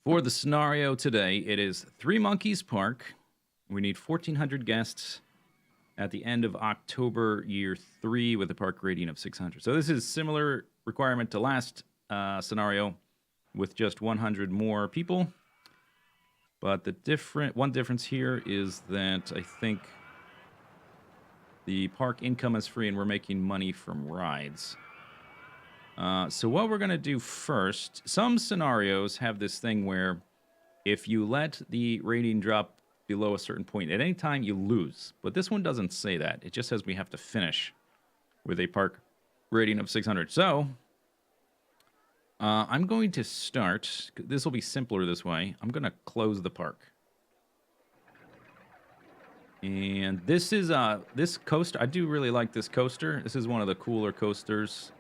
For the scenario today, it is Three Monkeys Park. We need 1,400 guests at the end of October year 3 with a park rating of 600. So this is similar requirement to last scenario with just 100 more people. But the one difference here is that I think the park income is free and we're making money from rides. So what we're going to do first, some scenarios have this thing where if you let the rating drop below a certain point at any time, you lose. But this one doesn't say that. It just says we have to finish with a park rating of 600. So I'm going to start. This will be simpler this way. I'm going to close the park. And this is this coaster. I do really like this coaster. This is one of the cooler coasters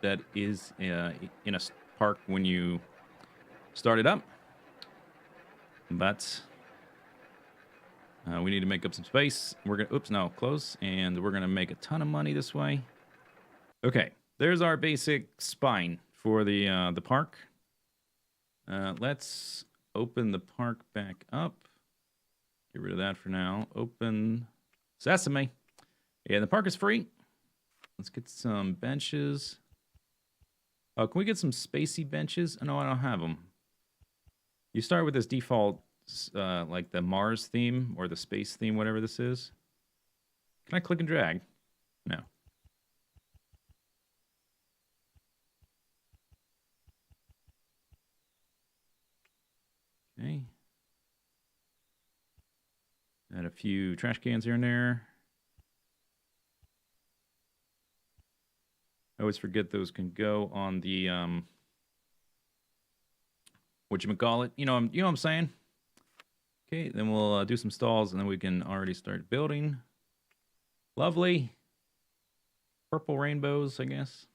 that is in a park when you start it up. But we need to make up some space. We're gonna, oops, no, close. And we're gonna make a ton of money this way. Okay, there's our basic spine for the park. Let's open the park back up. Get rid of that for now. Open Sesame. Yeah, the park is free. Let's get some benches. Oh, can we get some spacey benches? Oh, no, I don't have them. You start with this default, like the Mars theme or the space theme, whatever this is. Can I click and drag? No. Okay. Add a few trash cans here and there. I always forget those can go on the whatchamacallit. You know what I'm saying? Okay, then we'll do some stalls and then we can already start building. Lovely. Purple rainbows, I guess.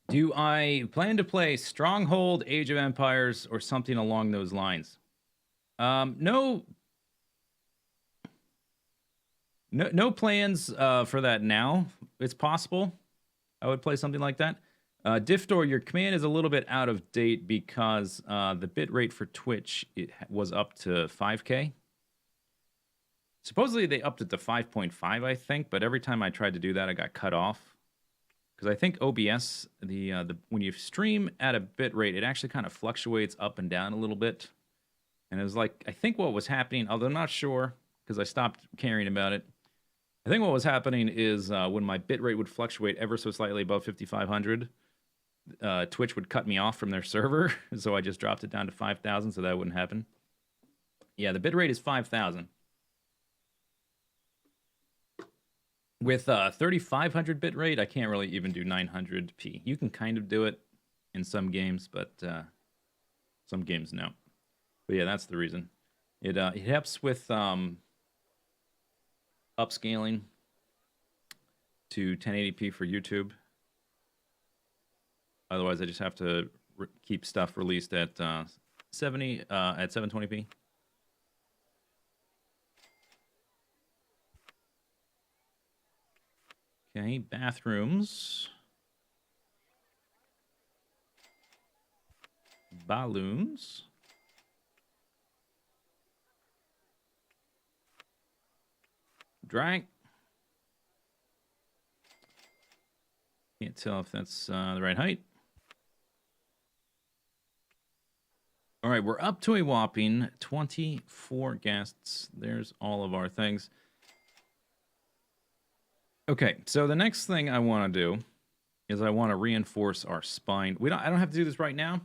Do I plan to play Stronghold, Age of Empires, or something along those lines? No plans for that now. It's possible I would play something like that. Diftor, your command is a little bit out of date because the bitrate for Twitch was up to 5K. Supposedly they upped it to 5.5, I think, but every time I tried to do that, I got cut off. Because I think OBS, when you stream at a bitrate, it actually kind of fluctuates up and down a little bit. And it was like, I think what was happening, although I'm not sure, because I stopped caring about it. I think what was happening is when my bitrate would fluctuate ever so slightly above 5,500, Twitch would cut me off from their server, so I just dropped it down to 5,000 so that wouldn't happen. Yeah, the bitrate is 5,000. With 3,500 bitrate, I can't really even do 900p. You can kind of do it in some games, but some games no. But yeah, that's the reason. It helps with upscaling to 1080p for YouTube. Otherwise, I just have to keep stuff released at 720p. Okay, bathrooms. Balloons. Drag. Can't tell if that's the right height. All right, we're up to a whopping 24 guests. There's all of our things. Okay, so the next thing I want to do is I want to reinforce our spine. I don't have to do this right now,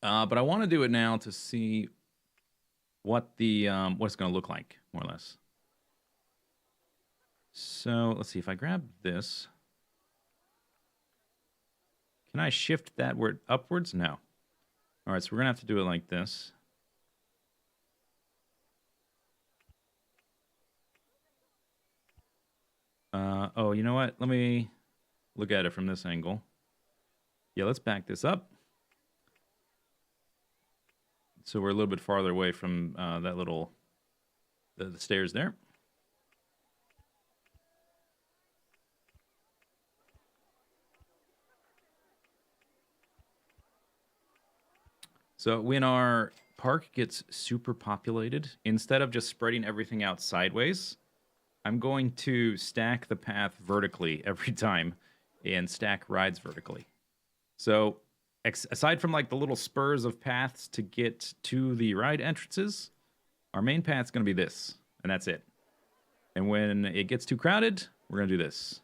but I want to do it now to see what what it's going to look like, more or less. So let's see if I grab this. Can I shift that word upwards? No. All right, so we're going to have to do it like this. Oh, you know what? Let me look at it from this angle. Yeah, let's back this up. So we're a little bit farther away from that little, the stairs there. So when our park gets super populated, instead of just spreading everything out sideways, I'm going to stack the path vertically every time and stack rides vertically. So aside from like the little spurs of paths to get to the ride entrances, our main path's going to be this, and that's it. And when it gets too crowded, we're going to do this.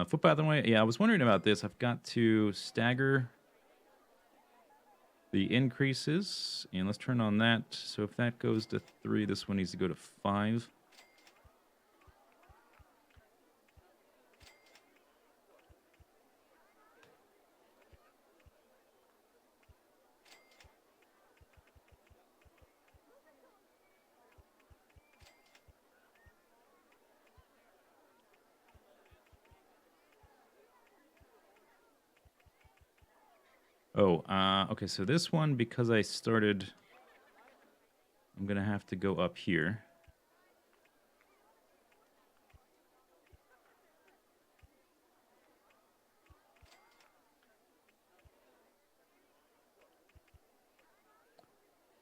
Footpath and way. Yeah, I was wondering about this. I've got to stagger the increases, and let's turn on that. So if that goes to 3, this one needs to go to 5. Oh, okay, so this one, because I started, I'm going to have to go up here.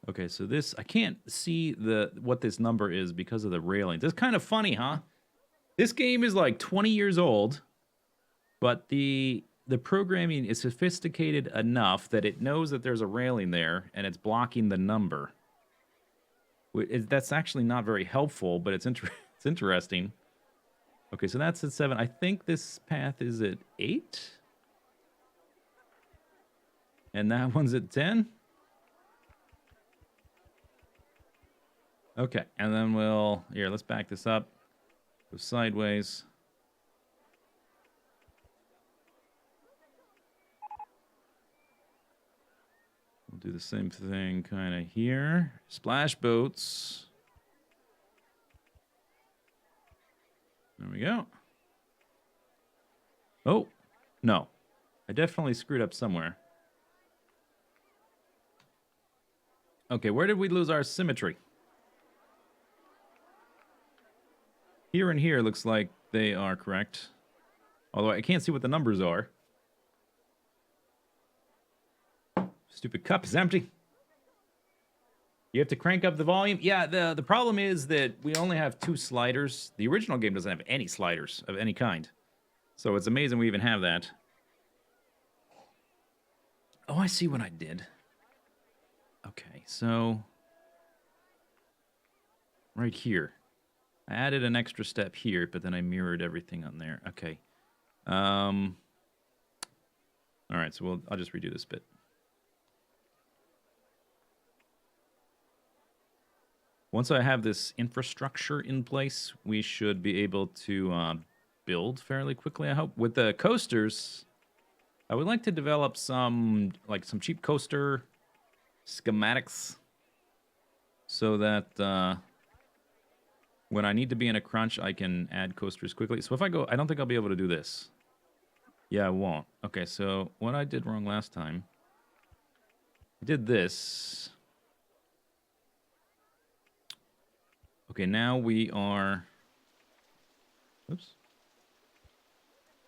Okay, so this, I can't see what this number is because of the railing. This is kind of funny, huh? This game is like 20 years old, but the programming is sophisticated enough that it knows that there's a railing there and it's blocking the number. That's actually not very helpful, but it's it's interesting. Okay, so that's at 7. I think this path is at 8. And that one's at 10. Okay, and then let's back this up. Go sideways. We'll do the same thing kind of here. Splash boats. There we go. Oh, no. I definitely screwed up somewhere. Okay, where did we lose our symmetry? Here and here looks like they are correct. Although I can't see what the numbers are. Stupid cup is empty. You have to crank up the volume. Yeah, the problem is that we only have 2 sliders. The original game doesn't have any sliders of any kind. So it's amazing we even have that. Oh, I see what I did. Okay, so right here. I added an extra step here, but then I mirrored everything on there. Okay. All right, so I'll just redo this bit. Once I have this infrastructure in place, we should be able to build fairly quickly, I hope. With the coasters, I would like to develop some cheap coaster schematics so that when I need to be in a crunch, I can add coasters quickly. So if I go, I don't think I'll be able to do this. Yeah, I won't. Okay, so what I did wrong last time, I did this. Okay, now we are... Oops.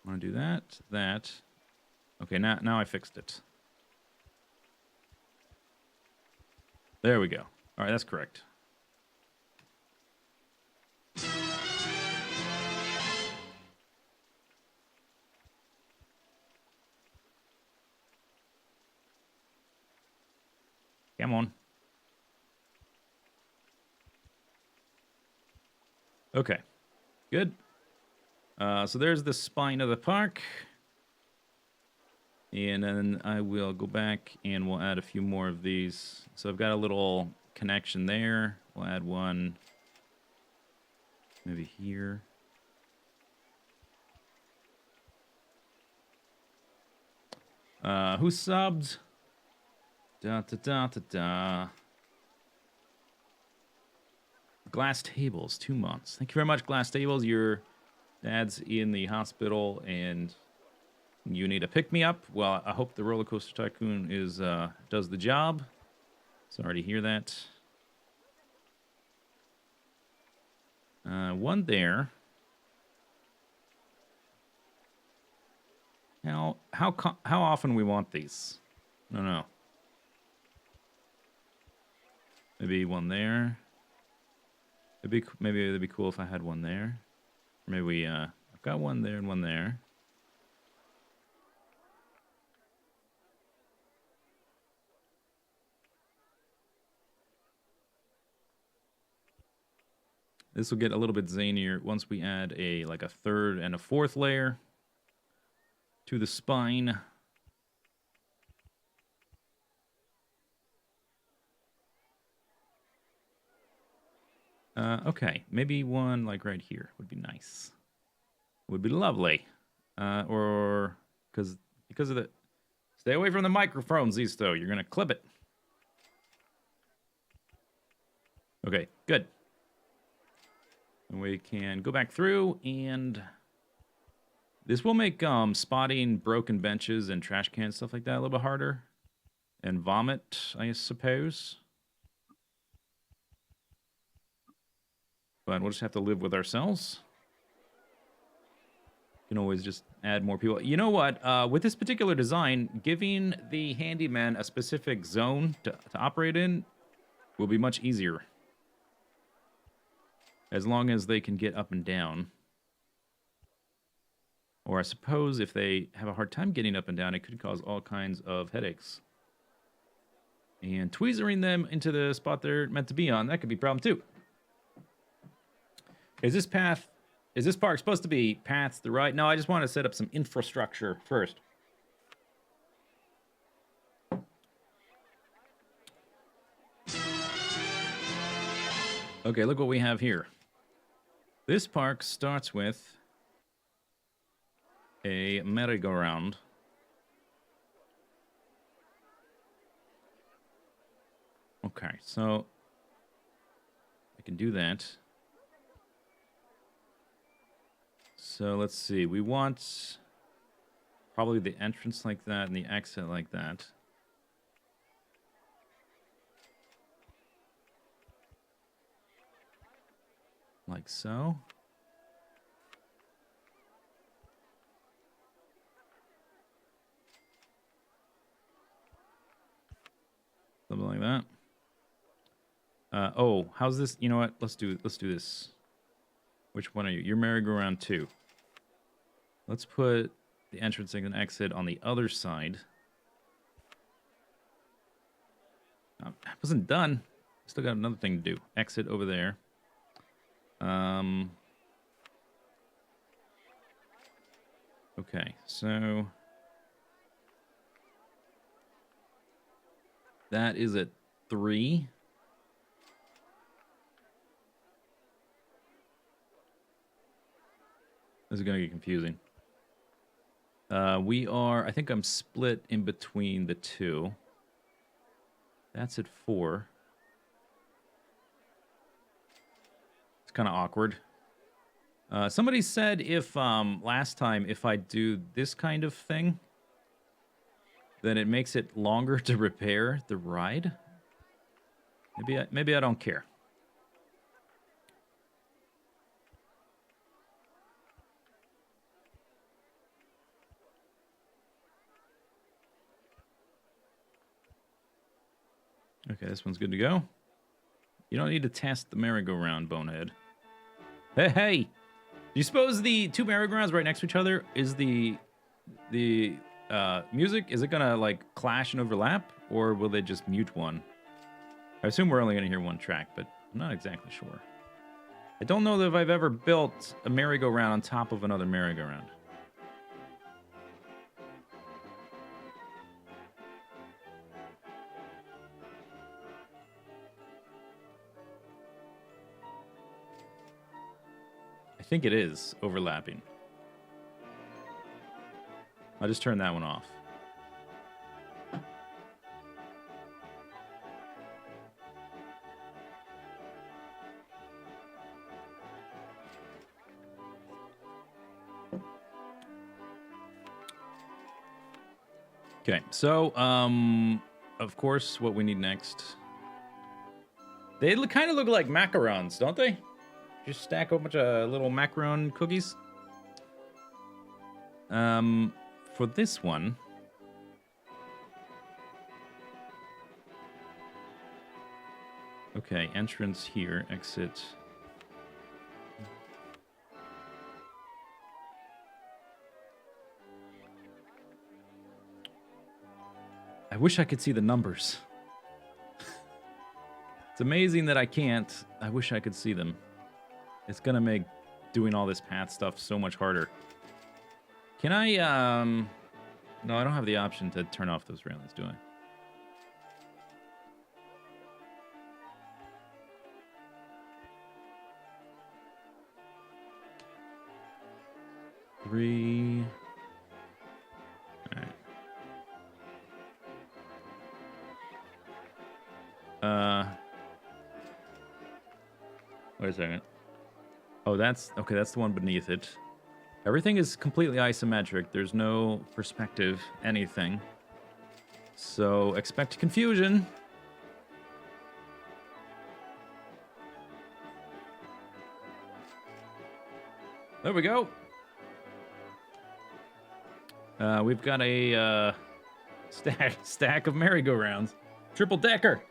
I want to do that. Okay, now I fixed it. There we go. All right, that's correct. Come on. Okay, good. So there's the spine of the park. And then I will go back and we'll add a few more of these. So I've got a little connection there. We'll add one maybe here. Who subbed? Glass Tables, 2 months. Thank you very much, Glass Tables. Your dad's in the hospital and you need a pick-me-up. Well, I hope the Rollercoaster Tycoon does the job. Sorry to hear that. One there. How often we want these? I don't know. Maybe one there. Maybe it'd be cool if I had one there. Maybe I've got one there and one there. This will get a little bit zanier once we add a third and a fourth layer to the spine. Okay, maybe one like right here would be nice. Would be lovely. Or because of the stay away from the microphone, Zisteau. You're gonna clip it. Okay, good. And we can go back through, and this will make spotting broken benches and trash cans, stuff like that, a little bit harder. And vomit, I suppose. But we'll just have to live with ourselves. You can always just add more people. You know what? With this particular design, giving the handyman a specific zone to operate in will be much easier. As long as they can get up and down. Or I suppose if they have a hard time getting up and down, it could cause all kinds of headaches. And tweezering them into the spot they're meant to be on, that could be a problem too. Is this park supposed to be paths to the right? No, I just want to set up some infrastructure first. Okay, look what we have here. This park starts with a merry-go-round. Okay, so I can do that. So let's see. We want probably the entrance like that and the exit like that. Like so. Something like that. Oh, how's this? You know what? Let's do this. Which one are you? You're merry-go-round 2. Let's put the entrance and exit on the other side. I wasn't done. Still got another thing to do. Exit over there. Okay, so that is at 3. This is going to get confusing. I think I'm split in between the two. That's at 4. It's kind of awkward. Somebody said if, last time, if I do this kind of thing, then it makes it longer to repair the ride. Maybe I don't care. Okay, this one's good to go. You don't need to test the merry-go-round, bonehead. Hey! Do you suppose the two merry-go-rounds right next to each other is the music? Is it gonna, like, clash and overlap? Or will they just mute one? I assume we're only gonna hear one track, but I'm not exactly sure. I don't know that if I've ever built a merry-go-round on top of another merry-go-round. I think it is overlapping. I'll just turn that one off. Okay, so, of course, what we need next. They kind of look like macarons, don't they? Just stack a bunch of little macaron cookies. For for this one... Okay, entrance here, exit. I wish I could see the numbers. It's amazing that I can't. I wish I could see them. It's gonna make doing all this path stuff so much harder. Can I, No, I don't have the option to turn off those railings, do I? Three. All right. Wait a second. Oh, that's okay. That's the one beneath it. Everything is completely isometric. There's no perspective, anything. So expect confusion. There we go. We've got a stack of merry-go-rounds. Triple decker.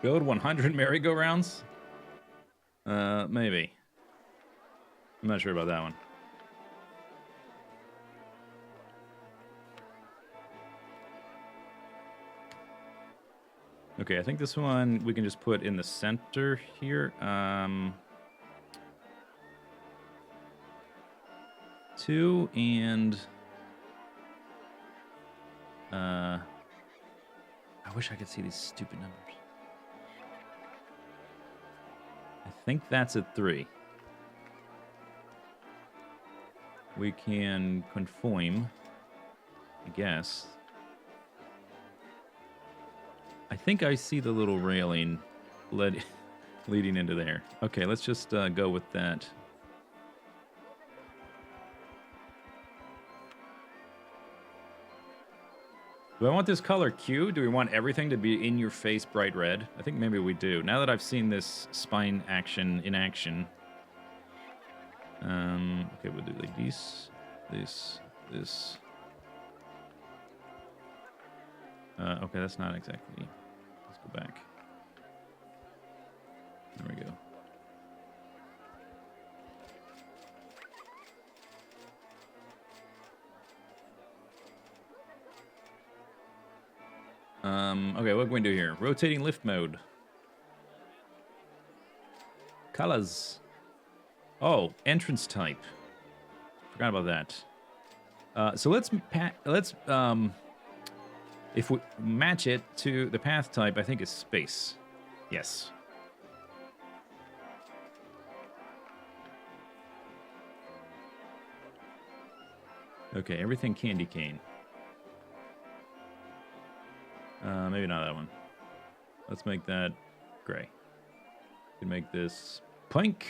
Build 100 merry-go-rounds? Maybe. I'm not sure about that one. Okay, I think this one we can just put in the center here. 2 and... I wish I could see these stupid numbers. I think that's at 3. We can conform, I guess. I think I see the little railing leading into there. Okay, let's just go with that. Do I want this color Q? Do we want everything to be in your face bright red? I think maybe we do. Now that I've seen this spine action in action. Okay, we'll do like this. Okay, that's not exactly... Let's go back. There we go. Okay, what can we do here? Rotating lift mode. Colors. Oh, entrance type. Forgot about that. So let's if we match it to the path type, I think it's space. Yes. Okay, everything candy cane. Maybe not that one. Let's make that gray. We can make this pink.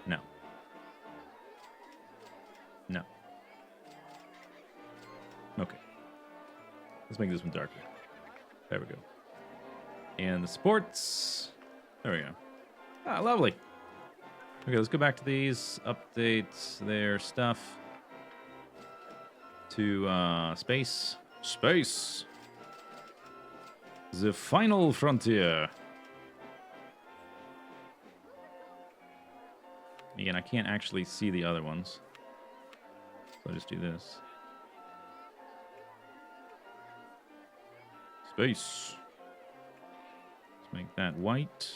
No. No. Okay. Let's make this one darker. There we go. And the sports. There we go. Ah, lovely. Okay, let's go back to these. Update their stuff. To space. Space. The final frontier. Again, I can't actually see the other ones. So I'll just do this. Space. Let's make that white.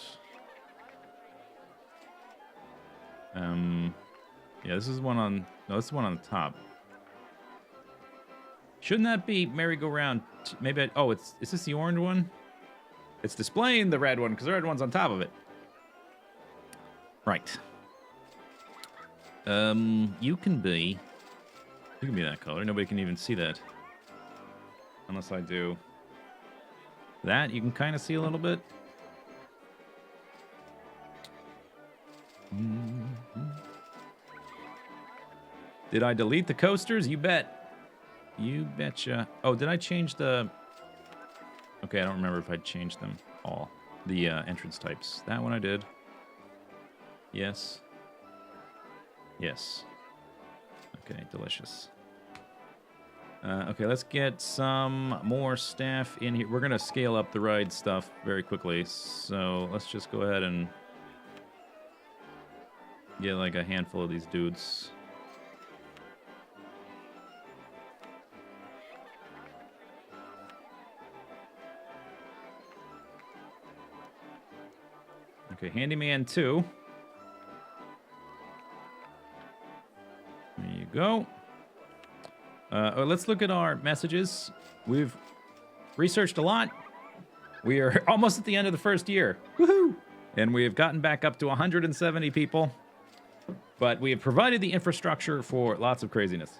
Yeah, this is one on... No, this is one on the top. Shouldn't that be merry-go-round? Maybe oh, is this the orange one? It's displaying the red one because the red one's on top of it. Right. You can be that color. Nobody can even see that. Unless I do that. You can kind of see a little bit. Did I delete the coasters? You bet. You betcha. Oh, did I change the... Okay, I don't remember if I changed them all. the entrance types. That one I did. Yes. Yes. Okay, delicious. Okay, let's get some more staff in here. We're going to scale up the ride stuff very quickly. So let's just go ahead and get like a handful of these dudes. Okay, Handyman 2. There you go. Let's look at our messages. We've researched a lot. We are almost at the end of the first year. Woohoo! And we have gotten back up to 170 people. But we have provided the infrastructure for lots of craziness.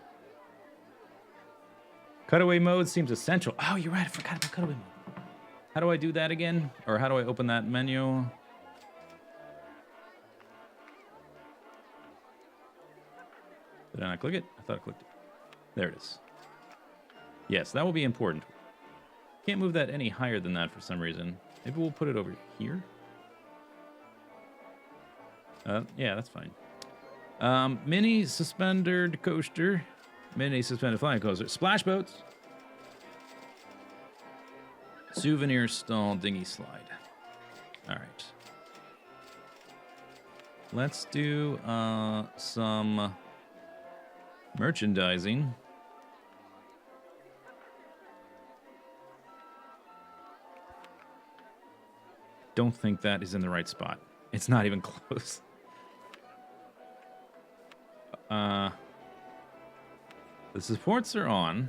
Cutaway mode seems essential. Oh, you're right. I forgot about cutaway mode. How do I do that again? Or how do I open that menu? Did I not click it? I thought I clicked it. There it is. Yes, that will be important. Can't move that any higher than that for some reason. Maybe we'll put it over here. Yeah, that's fine. Mini suspended coaster. Mini suspended flying coaster. Splash boats. Souvenir stall dinghy slide. All right. Let's do some merchandising. Don't think that is in the right spot. It's not even close. The supports are on.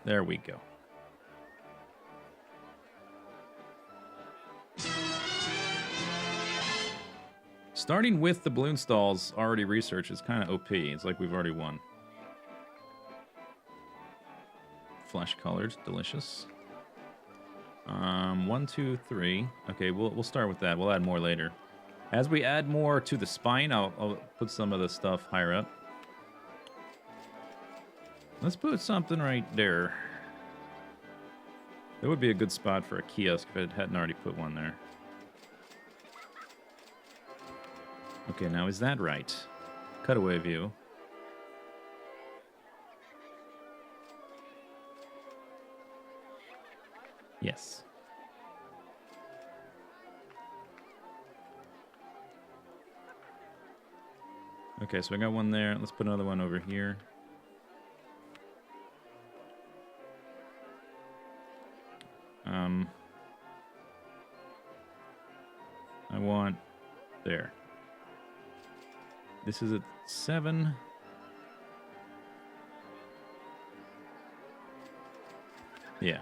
There we go. Starting with the balloon stalls already researched is kind of OP. It's like we've already won. Flesh colored, delicious. 1, 2, 3. Okay, we'll start with that. We'll add more later. As we add more to the spine, I'll put some of the stuff higher up. Let's put something right there. That would be a good spot for a kiosk if it hadn't already put one there. Okay, now is that right? Cutaway view. Yes. Okay, so I got one there. Let's put another one over here. I want there. This is at 7. Yeah.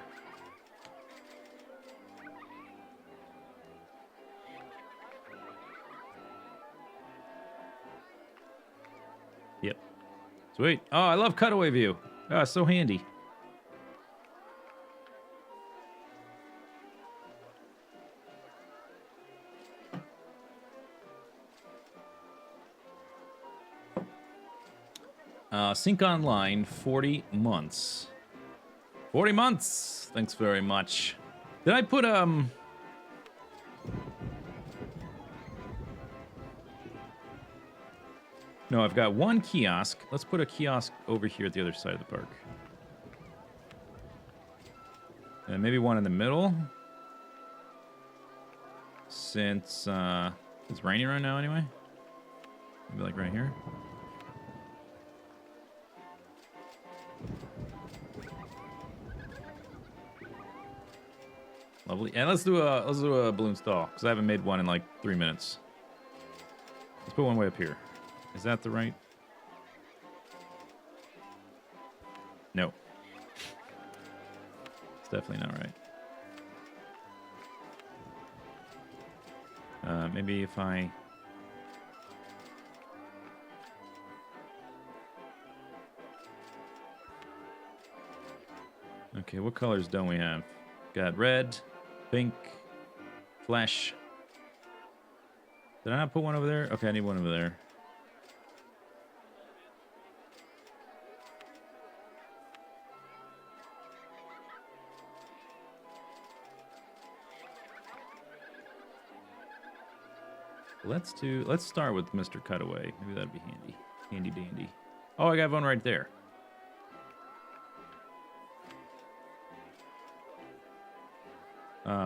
Yep. Sweet. Oh, I love cutaway view. Oh, it's so handy. Sync online, 40 months. 40 months! Thanks very much. Did I put, No, I've got one kiosk. Let's put a kiosk over here at the other side of the park. And maybe one in the middle. Since, it's raining right now anyway. Maybe like right here. Lovely. And let's do a balloon stall, because I haven't made one in like 3 minutes. Let's put one way up here. Is that the right? No. It's definitely not right. Maybe if I... Okay, what colors don't we have? Got red, pink, flesh. Did I not put one over there? Okay, I need one over there. Let's start with Mr. Cutaway. Maybe that'd be handy. Handy dandy. Oh, I got one right there.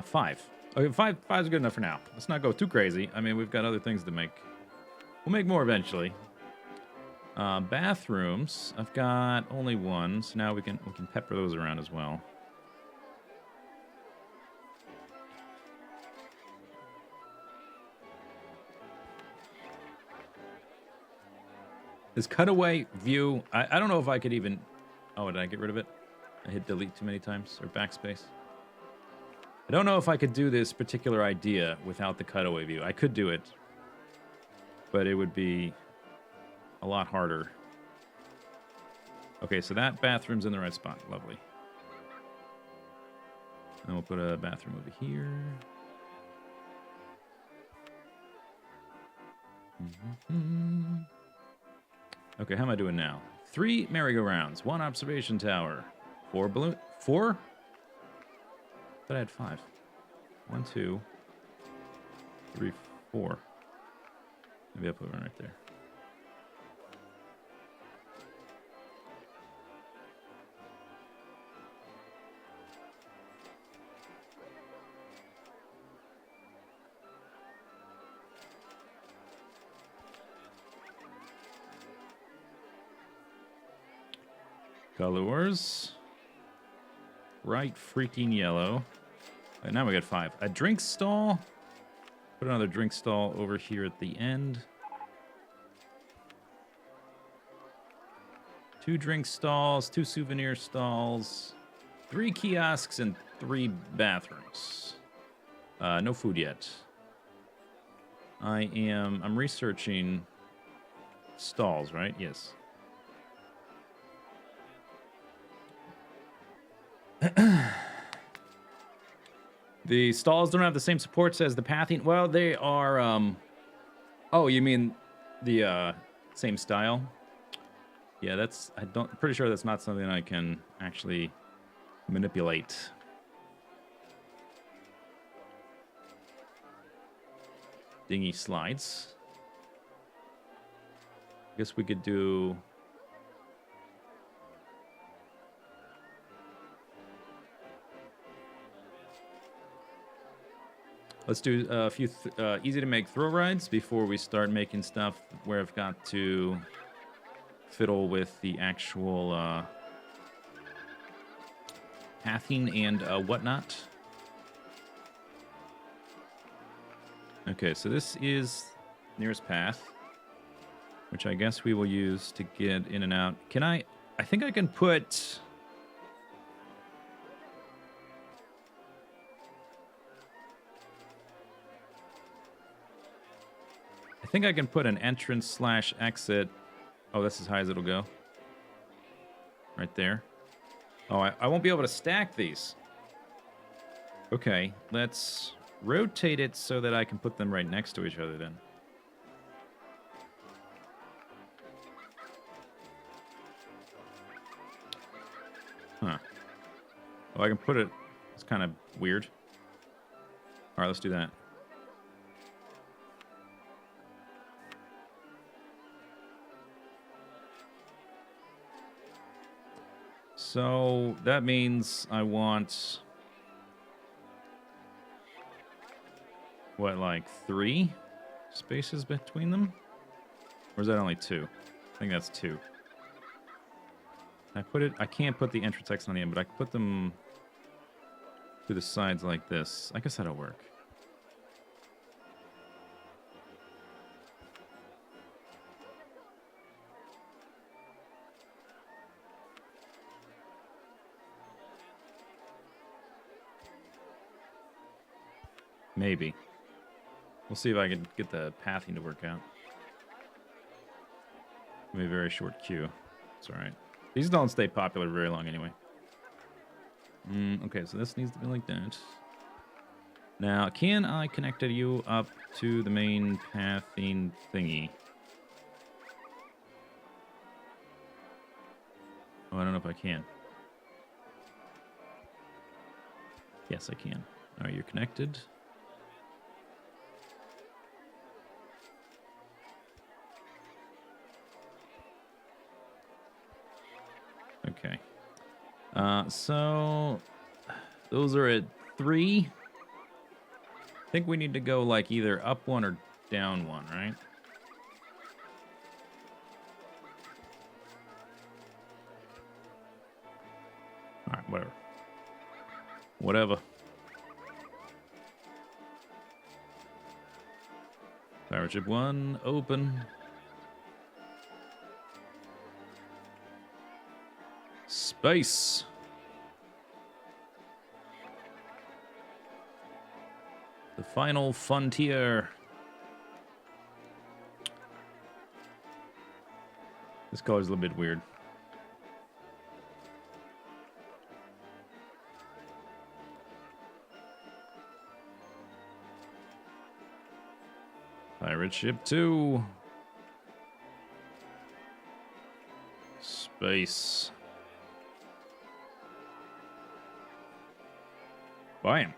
Five. Okay, five's good enough for now. Let's not go too crazy. I mean, we've got other things to make. We'll make more eventually. Bathrooms. I've got only one, so now we can pepper those around as well. This cutaway view, I don't know if I could even... Oh, did I get rid of it? I hit delete too many times, or backspace. I don't know if I could do this particular idea without the cutaway view. I could do it, but it would be a lot harder. Okay, so that bathroom's in the right spot. Lovely. Then we'll put a bathroom over here. Okay, how am I doing now? 3 merry-go-rounds, 1 observation tower, 4 balloon... 4? But I had 5. 1, 2, 3, 4. Maybe I'll put one right there. Colors. Bright freaking yellow. Right, now we got 5. A drink stall. Put another drink stall over here at the end. 2 drink stalls, 2 souvenir stalls, 3 kiosks, and 3 bathrooms. No food yet. I'm researching stalls, right? Yes. The stalls don't have the same supports as the pathing. Well, they are, Oh, you mean the, same style? Yeah, pretty sure that's not something I can actually manipulate. Dinghy slides. I guess we could do... Let's do a few easy to make throw rides before we start making stuff where I've got to fiddle with the actual pathing and whatnot. Okay, so this is nearest path, which I guess we will use to get in and out. Can I think I can put... I think I can put an entrance/exit. Oh, that's as high as it'll go. Right there. Oh, I won't be able to stack these. Okay, let's rotate it so that I can put them right next to each other then. Huh. Oh, I can put it... It's kind of weird. All right, let's do that. So that means I want... What, like 3 spaces between them? Or is that only 2? I think that's 2. I can't put the entrance exit on the end, but I can put them to the sides like this. I guess that'll work. Maybe. We'll see if I can get the pathing to work out. Maybe a very short queue. It's alright. These don't stay popular very long anyway. Okay, so this needs to be like that. Now, can I connect you up to the main pathing thingy? Oh, I don't know if I can. Yes, I can. Alright, you're connected. So those are at 3. I think we need to go like either up 1 or down 1, right? All right, whatever. Whatever. Pirate ship 1, open. Space. The final frontier. This color's a little bit weird. Pirate ship 2. Space. Bam.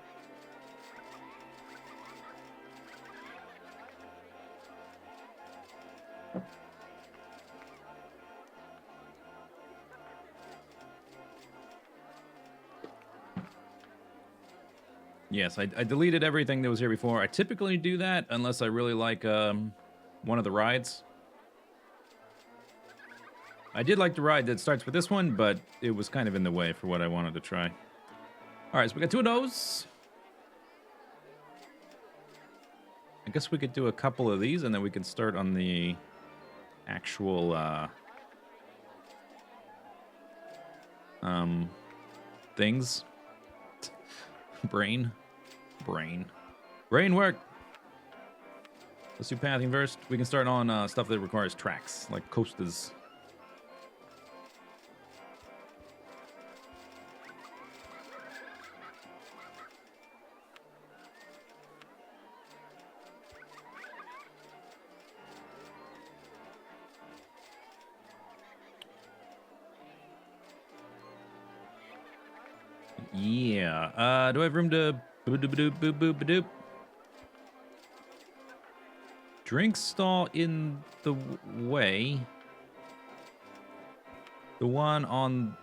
Yes, I deleted everything that was here before. I typically do that unless I really like one of the rides. I did like the ride that starts with this one, but it was kind of in the way for what I wanted to try. All right, so we got 2 of those. I guess we could do a couple of these, and then we can start on the actual things. Brain work. Let's do pathing first. We can start on stuff that requires tracks, like coasters. Yeah. Do I have room to boop? Drink stall in the way. The one on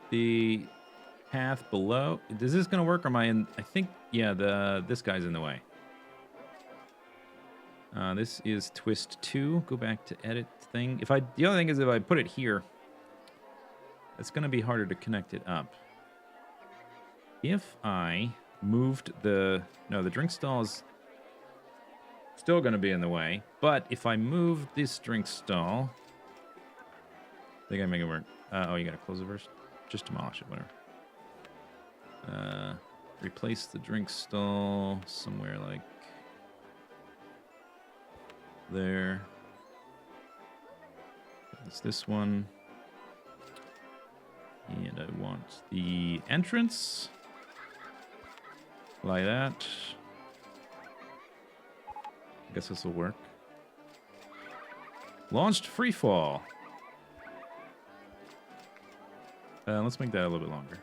the path below. Is this gonna work? Or am I in? I think yeah. This guy's in the way. This is twist 2. Go back to edit thing. The other thing is if I put it here, it's gonna be harder to connect it up. If I moved the drink stall is still going to be in the way, but if I move this drink stall, I think I make it work. Oh, you got to close it first? Just demolish it, whatever. Replace the drink stall somewhere like there. It's this one. And I want the entrance. Like that. I guess this will work. Launched free fall. Let's make that a little bit longer.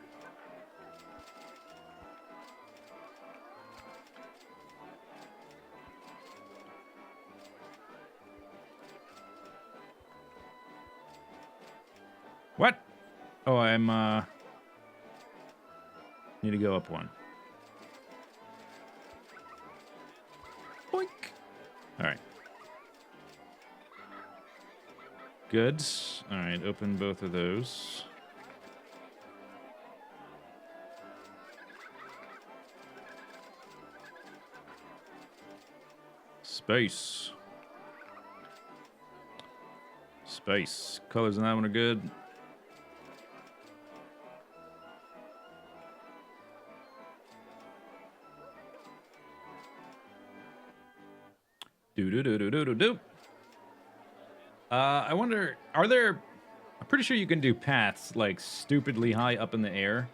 What? Oh, I'm need to go up 1. Boink. All right. Good. All right, open both of those. Space. Space. Colors in that one are good. Do. I wonder, I'm pretty sure you can do paths like stupidly high up in the air.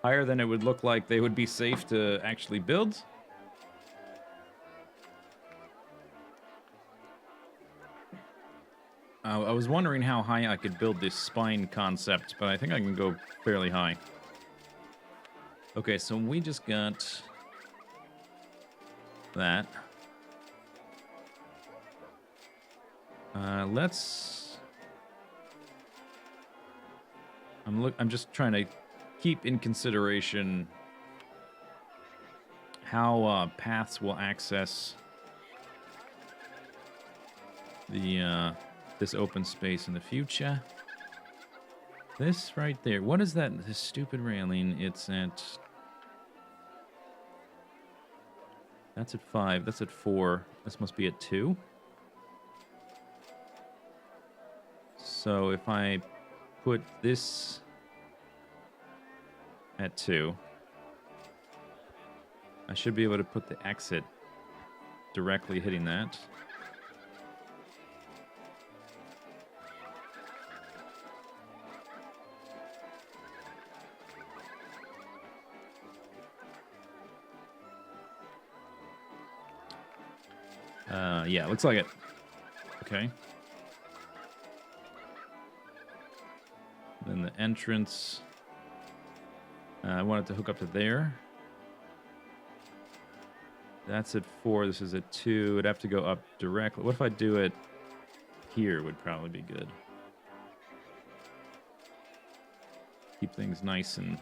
Higher than it would look like they would be safe to actually build. I was wondering how high I could build this spine concept, but I think I can go fairly high. Okay, so we just got that. I'm just trying to keep in consideration how paths will access the this open space in the future. This right there. What is that? This stupid railing. It's at... That's at 5. That's at 4. This must be at 2. So if I put this at 2, I should be able to put the exit directly hitting that. Yeah, looks like it. Okay. Then the entrance. I want it to hook up to there. That's at 4. This is at 2. It'd have to go up directly. What if I do it here? Would probably be good. Keep things nice and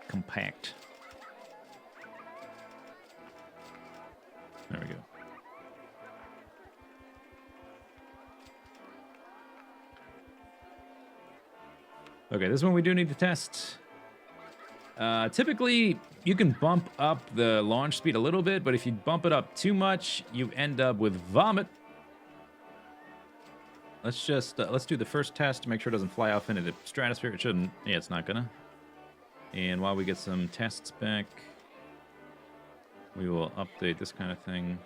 compact. There we go. Okay, this one we do need to test. Typically, you can bump up the launch speed a little bit, but if you bump it up too much, you end up with vomit. Let's just let's do the first test to make sure it doesn't fly off into the stratosphere. It shouldn't. Yeah, it's not gonna. And while we get some tests back, we will update this kind of thing.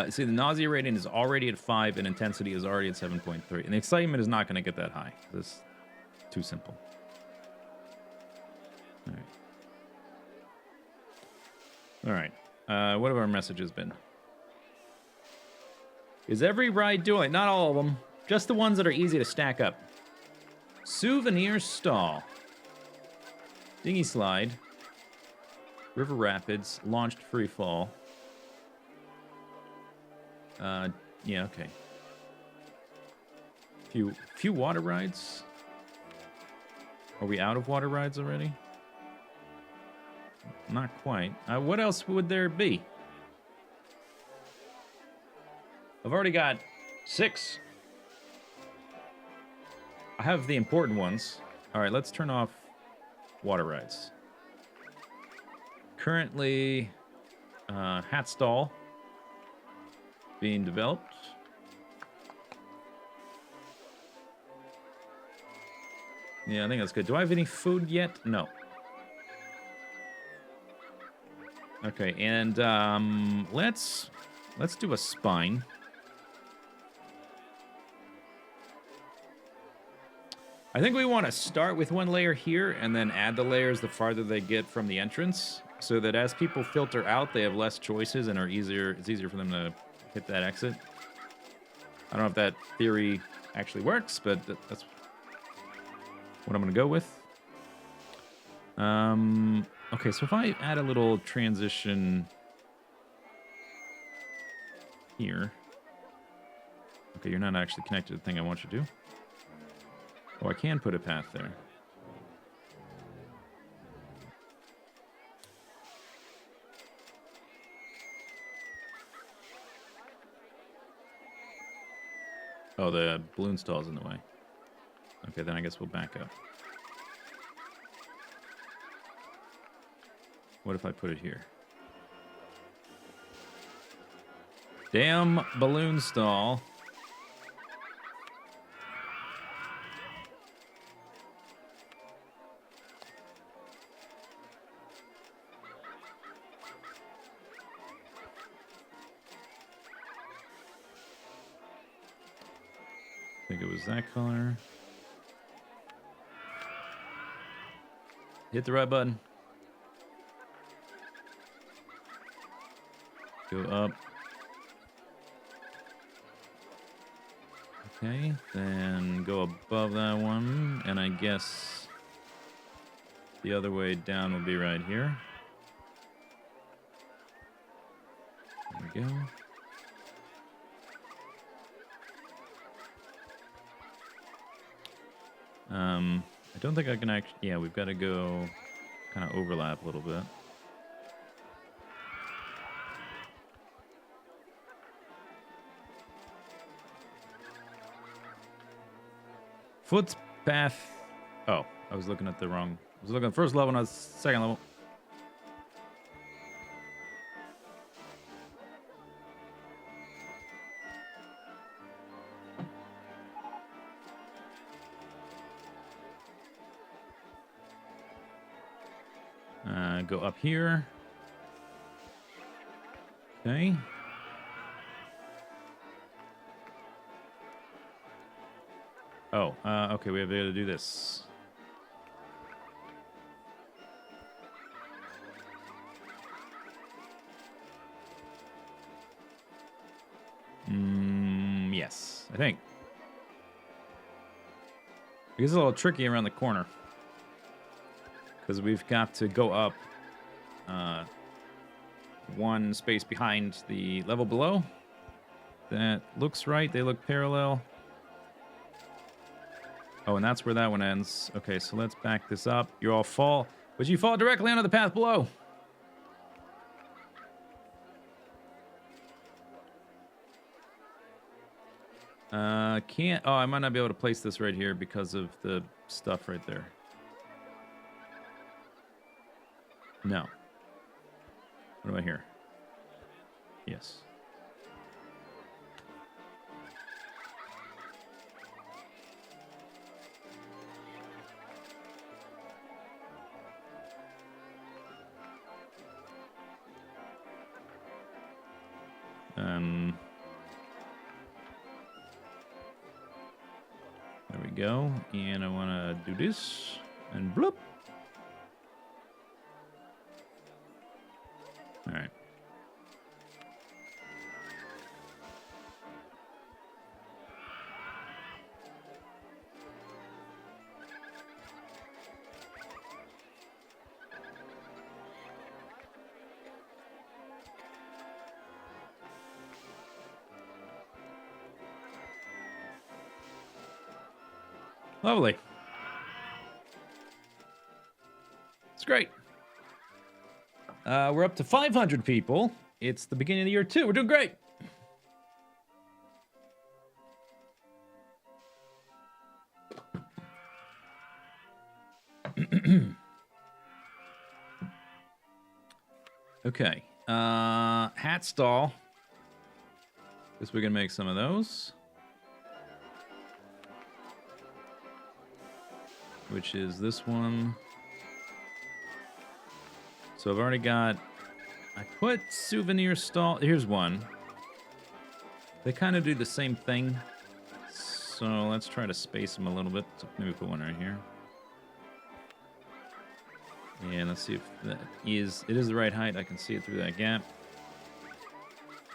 See, the nausea rating is already at 5 and intensity is already at 7.3. And the excitement is not going to get that high. This is too simple. All right. What have our messages been? Is every ride doing? Not all of them. Just the ones that are easy to stack up. Souvenir stall. Dinghy slide. River rapids. Launched free fall. Yeah, okay. Few water rides. Are we out of water rides already? Not quite. What else would there be? I've already got 6. I have the important ones. All right, let's turn off water rides. Currently, hat stall being developed. Yeah, I think that's good. Do I have any food yet? No. Okay, and let's do a spine. I think we want to start with one layer here and then add the layers the farther they get from the entrance, so that as people filter out, they have less choices and it's easier for them to hit that exit. I don't know if that theory actually works, but that's what I'm going to go with. Okay, so if I add a little transition here. Okay, you're not actually connected to the thing I want you to do. Oh, I can put a path there. Oh, the balloon stall's in the way. Okay, then I guess we'll back up. What if I put it here? Damn balloon stall. I think it was that color. Hit the right button. Go up. Okay, then go above that one, and I guess The other way down will be right here. There we go. I don't think I can actually... Yeah, we've got to go kind of overlap a little bit. Footpath. Oh, I was looking at the wrong... I was looking at the first level, not the second level. Go up here. Okay. Oh, okay, we have to do this. Yes, I think. It's a little tricky around the corner. Because we've got to go up one space behind the level below. That looks right. They look parallel. Oh, and that's where that one ends. Okay, so let's back this up. You all fall, but you fall directly onto the path below. Can't... Oh, I might not be able to place this right here because of the stuff right there. No. What about here? Yes. There we go. And I want to do this. And bloop. All right. Lovely. It's great. We're up to 500 people. It's the beginning of the year, too. We're doing great. Okay. Hat stall. Guess we can make some of those. Which is this one. So I've already got... I put souvenir stall... Here's one. They kind of do the same thing. So let's try to space them a little bit. So maybe put one right here. And let's see if that is... It is the right height. I can see it through that gap.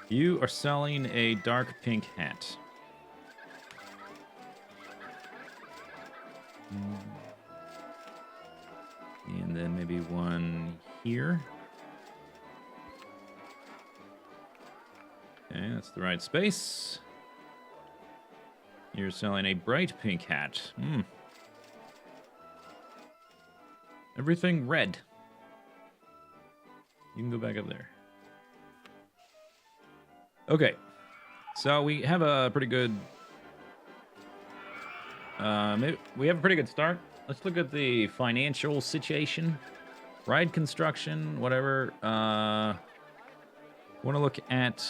You are selling a dark pink hat. And then maybe one here. Okay, that's the right space. You're selling a bright pink hat. Everything red. You can go back up there. Okay. So we have a pretty good... maybe we have a pretty good start. Let's look at the financial situation. Ride construction, whatever. Want to look at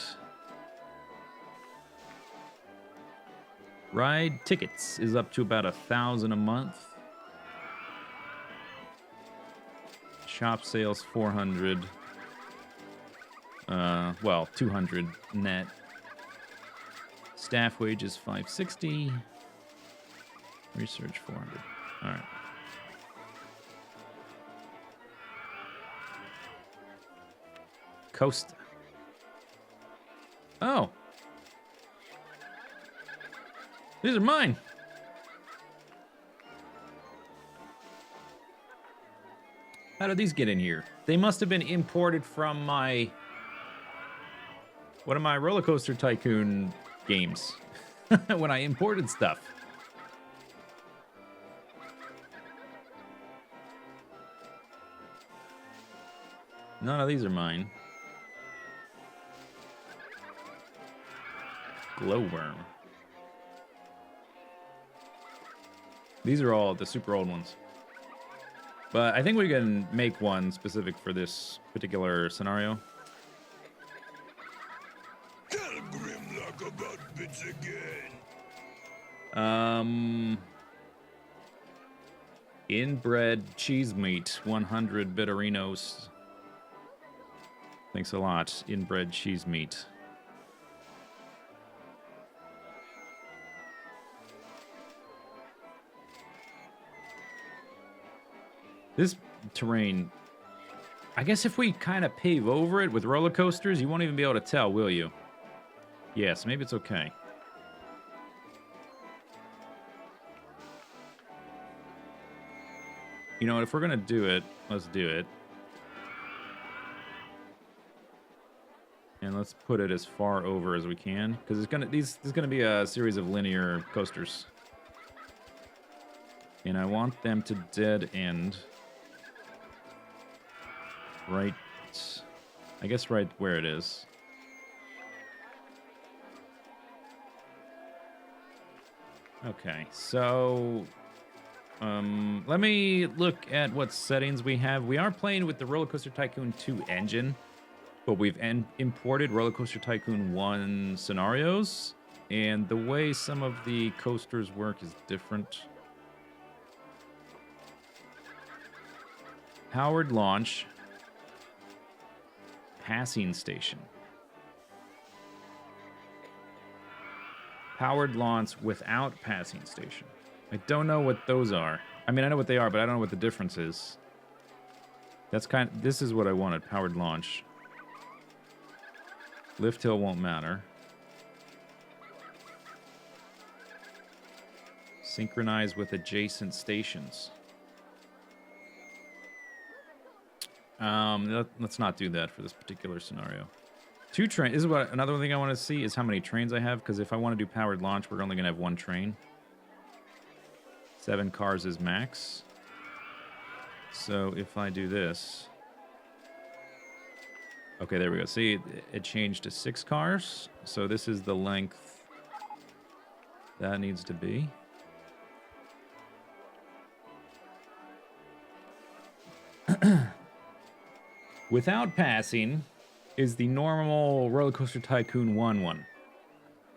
ride tickets is up to about 1,000 a month. Shop sales 400. Well, 200 net. Staff wages 560. Research 400. All right. Costa. Oh. These are mine. How did these get in here? They must have been imported from my... one of my Rollercoaster Tycoon games. When I imported stuff. None of these are mine. Glowworm. These are all the super old ones. But I think we can make one specific for this particular scenario. Inbred cheese meat, 100 bitterinos. Thanks a lot, inbred cheese meat. This terrain, I guess if we kind of pave over it with roller coasters, you won't even be able to tell, will you? Yes, maybe it's okay. You know what, if we're gonna do it, let's do it. And let's put it as far over as we can, because it's gonna there's gonna be a series of linear coasters. And I want them to dead end. Right, I guess right where it is. Okay, so let me look at what settings we have. We are playing with the Rollercoaster Tycoon 2 engine, but we've imported Rollercoaster Tycoon 1 scenarios, and the way some of the coasters work is different. Powered launch. Passing station. Powered launch without passing station. I don't know what those are. I mean, I know what they are, but I don't know what the difference is. That's this is what I wanted, powered launch. Lift hill won't matter. Synchronize with adjacent stations. Let's not do that for this particular scenario. 2 trains. This is what another thing I want to see is how many trains I have, because if I want to do powered launch, we're only going to have 1 train. 7 cars is max. So if I do this... Okay, there we go. See, it changed to 6 cars. So this is the length that needs to be. Without passing is the normal Rollercoaster Tycoon 1.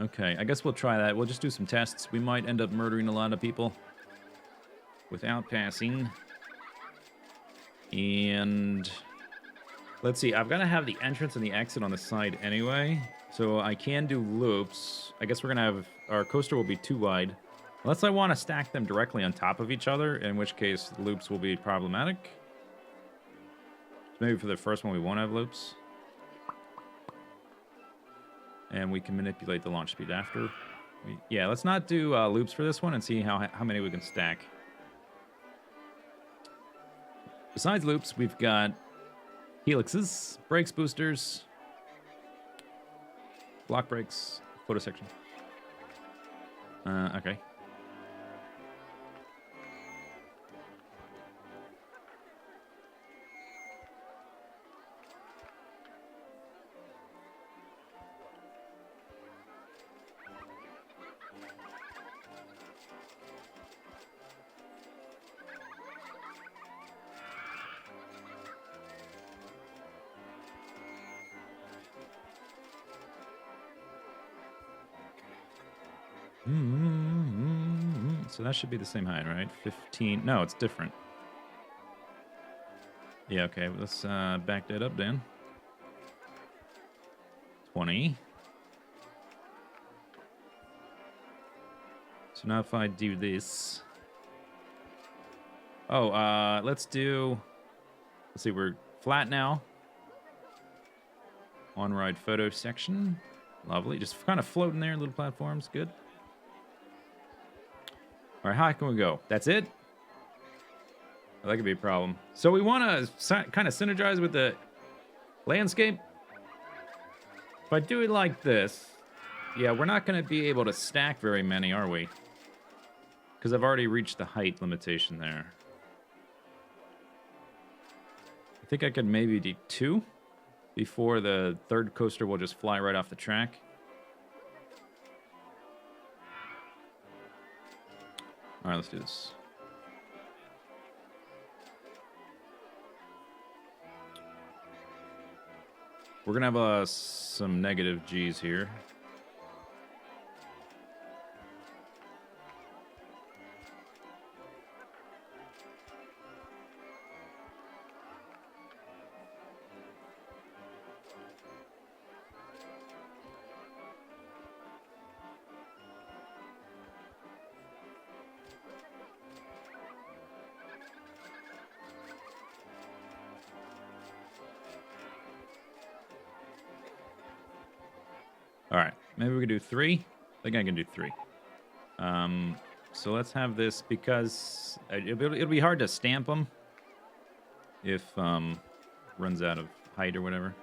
Okay, I guess we'll try that. We'll just do some tests. We might end up murdering a lot of people. Without passing. And let's see, I've got to have the entrance and the exit on the side anyway. So I can do loops. I guess we're going to have... our coaster will be too wide. Unless I want to stack them directly on top of each other, in which case loops will be problematic. Maybe for the first one we won't have loops. And we can manipulate the launch speed after. Yeah, let's not do loops for this one and see how many we can stack. Besides loops, we've got helixes, brakes boosters, block brakes, photo section. Okay. So that should be the same height, right? 15. No, it's different. Yeah, okay. Let's back that up, Dan. 20. So now if I do this... Oh, let's do... Let's see, we're flat now. On-ride photo section. Lovely. Just kind of floating there, little platforms. Good. All right, how high can we go? That's it? That could be a problem. So we want to kind of synergize with the landscape. If I do it like this, yeah, we're not going to be able to stack very many, are we? Because I've already reached the height limitation there. I think I could maybe do 2 before the third coaster will just fly right off the track. All right, let's do this. We're going to have some negative G's here. All right, maybe we could do 3. I think I can do 3. So let's have this because it'll be hard to stamp them if runs out of height or whatever.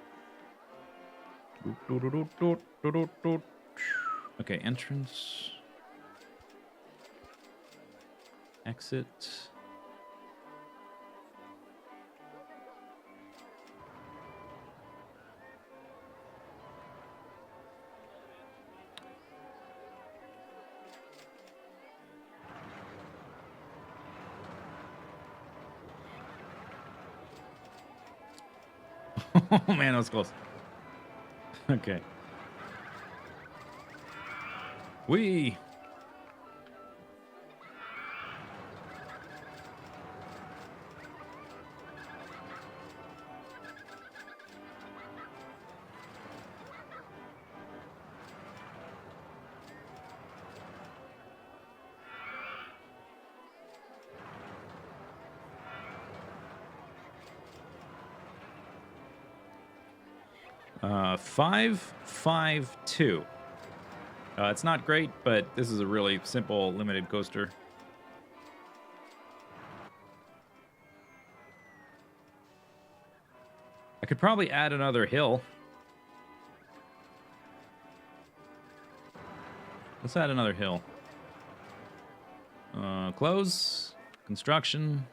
Okay, entrance, exit. Oh man, that was close. Okay. Whee! Uh, 552. It's not great, but this is a really simple limited coaster. I could probably add another hill. Let's add another hill. Close. Construction.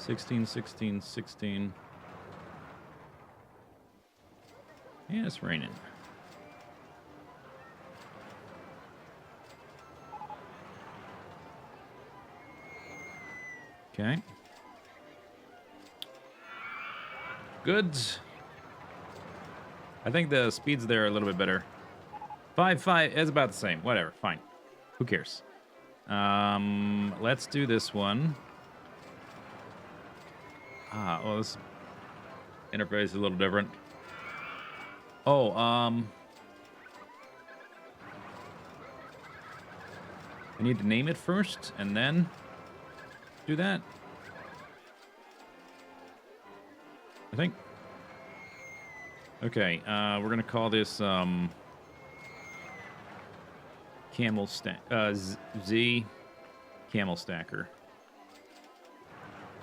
$16. Yeah, it's raining. Okay. Good. I think the speeds there are a little bit better. 5.5 is about the same. Whatever. Fine. Who cares? Let's do this one. Well, this interface is a little different. Oh, I need to name it first and then do that. I think. Okay, we're gonna call this camel stack Z camel stacker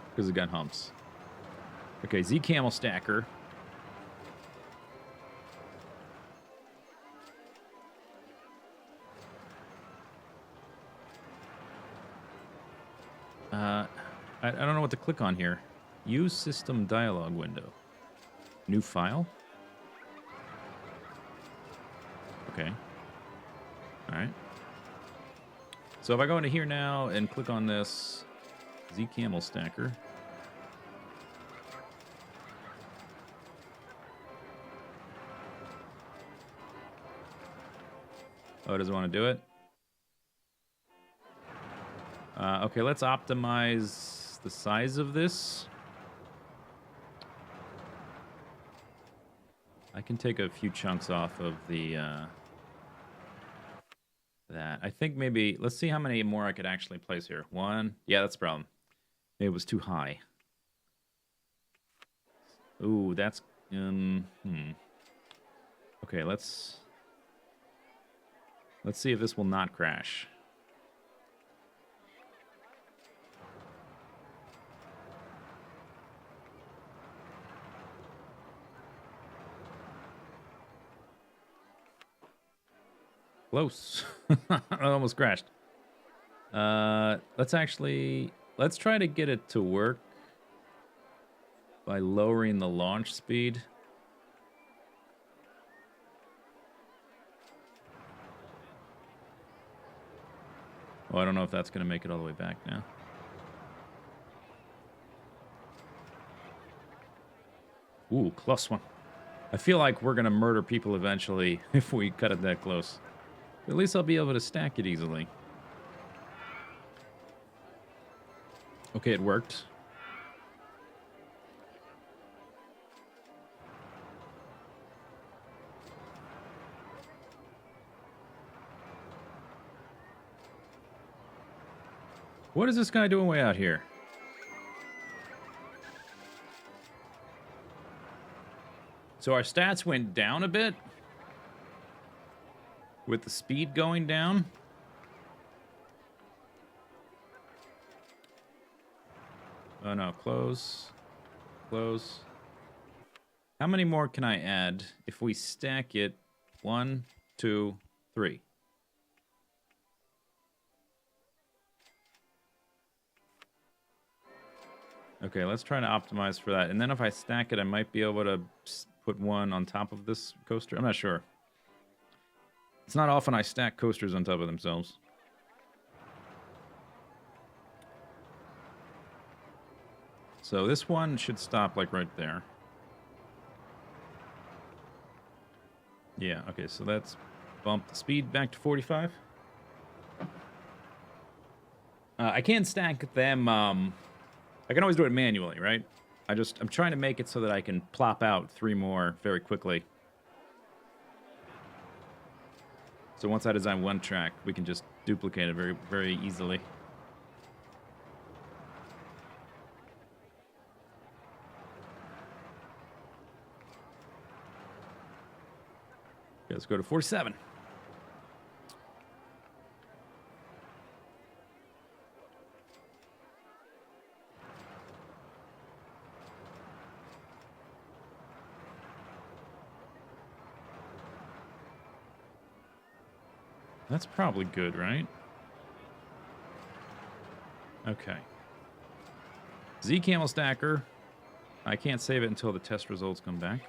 because it got humps. Okay, Z camel stacker. I don't know what to click on here. Use system dialog window. New file? Okay. All right. So if I go into here now and click on this Z camel stacker. Oh, it doesn't want to do it? Okay, let's optimize the size of this. I can take a few chunks off of the that. I think maybe let's see how many more I could actually place here. One. Yeah, that's the problem. It was too high. Ooh, that's Okay, let's see if this will not crash. Close. I almost crashed. Let's try to get it to work by lowering the launch speed. Oh, I don't know if that's going to make it all the way back now. Ooh, close one. I feel like we're going to murder people eventually if we cut it that close. At least I'll be able to stack it easily. Okay, it worked. What is this guy doing way out here? So our stats went down a bit with the speed going down. Oh no, close. Close. How many more can I add if we stack it? 1, 2, 3. Okay, let's try to optimize for that. And then if I stack it, I might be able to put one on top of this coaster. I'm not sure. It's not often I stack coasters on top of themselves. So this one should stop like right there. Yeah, okay, so let's bump the speed back to 45. I can't stack them, I can always do it manually, right? I'm trying to make it so that I can plop out 3 more very quickly. So once I design one track, we can just duplicate it very, very easily. Okay, let's go to 47. That's probably good, right? Okay. Z Camel Stacker. I can't save it until the test results come back.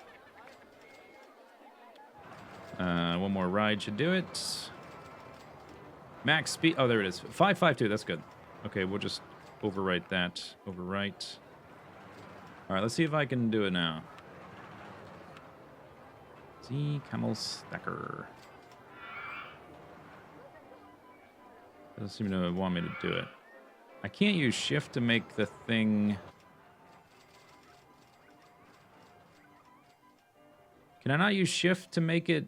One more ride should do it. Max speed. Oh, there it is. 552. That's good. Okay, we'll just overwrite that. Overwrite. All right, let's see if I can do it now. Z Camel Stacker. Doesn't seem to want me to do it. I can't use shift to make the thing... Can I not use shift to make it...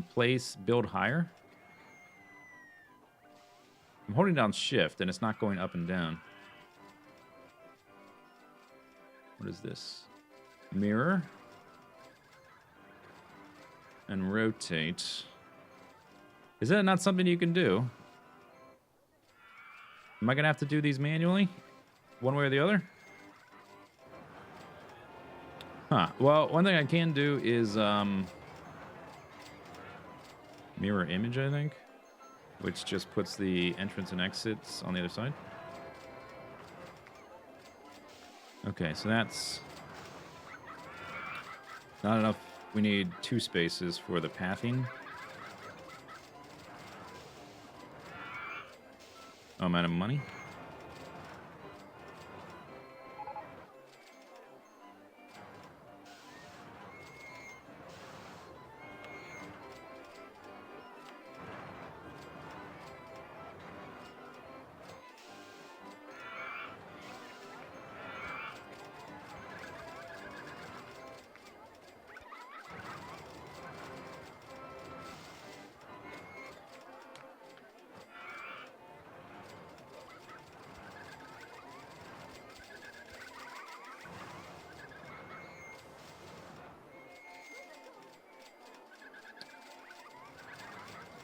place, build higher? I'm holding down shift and it's not going up and down. What is this? Mirror. And rotate. Is that not something you can do? Am I going to have to do these manually? One way or the other? Huh. Well, one thing I can do is mirror image, I think, which just puts the entrance and exits on the other side. Okay, so that's not enough. We need 2 spaces for the pathing. Oh, I'm out of money.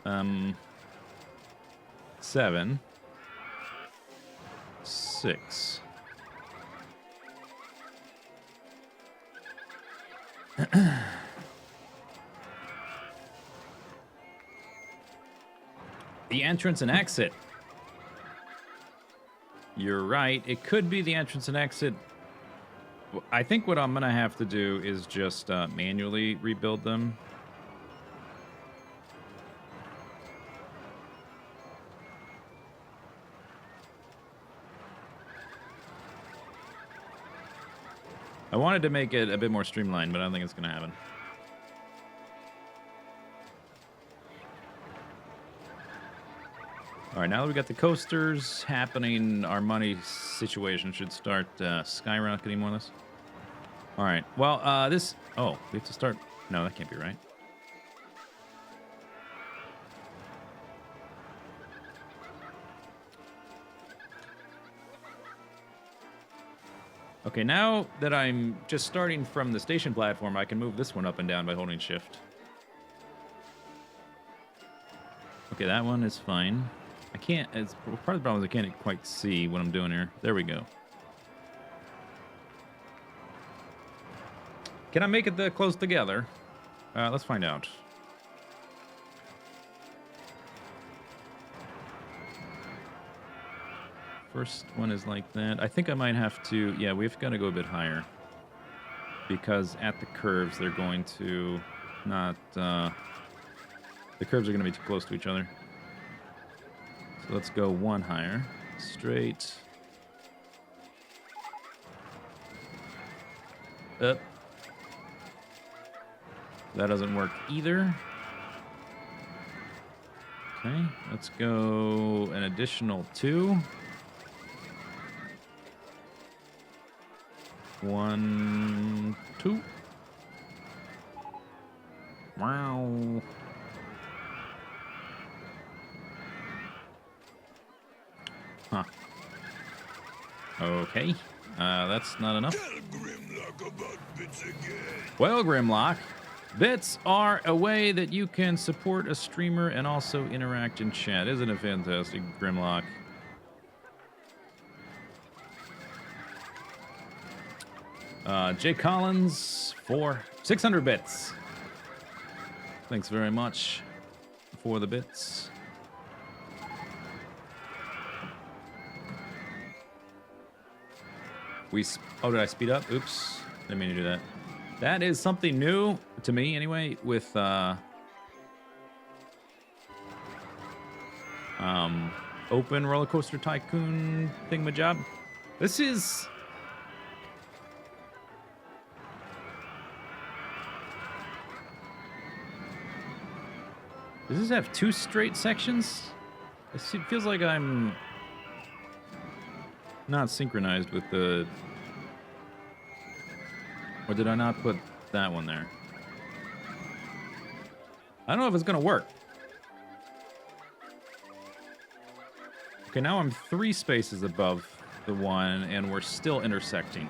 7, 6. The entrance and exit. You're right. It could be the entrance and exit. I think what I'm going to have to do is just manually rebuild them. I wanted to make it a bit more streamlined, but I don't think it's going to happen. All right, now that we got the coasters happening, our money situation should start skyrocketing more or less. All right, well, this... Oh, we have to start... No, that can't be right. Okay, now that I'm just starting from the station platform, I can move this one up and down by holding shift. Okay, that one is fine. I can't, it's part of the problem is I can't quite see what I'm doing here. There we go. Can I make it close together? Let's find out. First one is like that. I think I might have to, yeah, we've got to go a bit higher. Because at the curves, they're going to not, the curves are going to be too close to each other. So let's go one higher. Straight. Up. That doesn't work either. Okay, let's go an additional 2. 1, 2. Wow. Huh. Okay. That's not enough. Well, Grimlock, bits are a way that you can support a streamer and also interact in chat. Isn't it fantastic, Grimlock? Jay Collins for 600 bits. Thanks very much for the bits. Oh, did I speed up? Oops. Didn't mean to do that. That is something new to me, anyway, with open Rollercoaster Tycoon thingamajob. This is... Does this have 2 straight sections? It feels like I'm not synchronized with the... Or did I not put that one there? I don't know if it's gonna work. Okay, now I'm 3 spaces above the one, and we're still intersecting.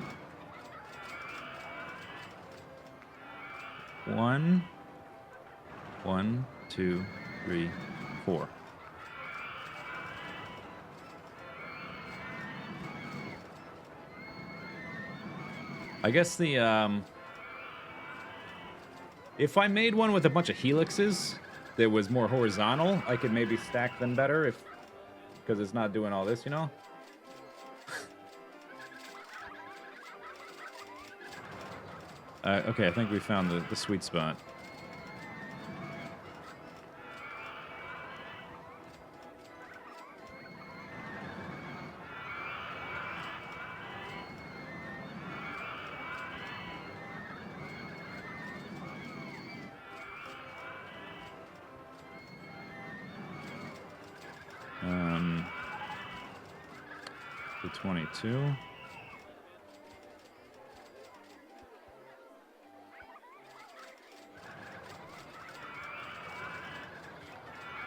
1, 2, 3, 4. I guess the, if I made one with a bunch of helixes that was more horizontal, I could maybe stack them better because it's not doing all this, you know? Okay, I think we found the sweet spot. The 22.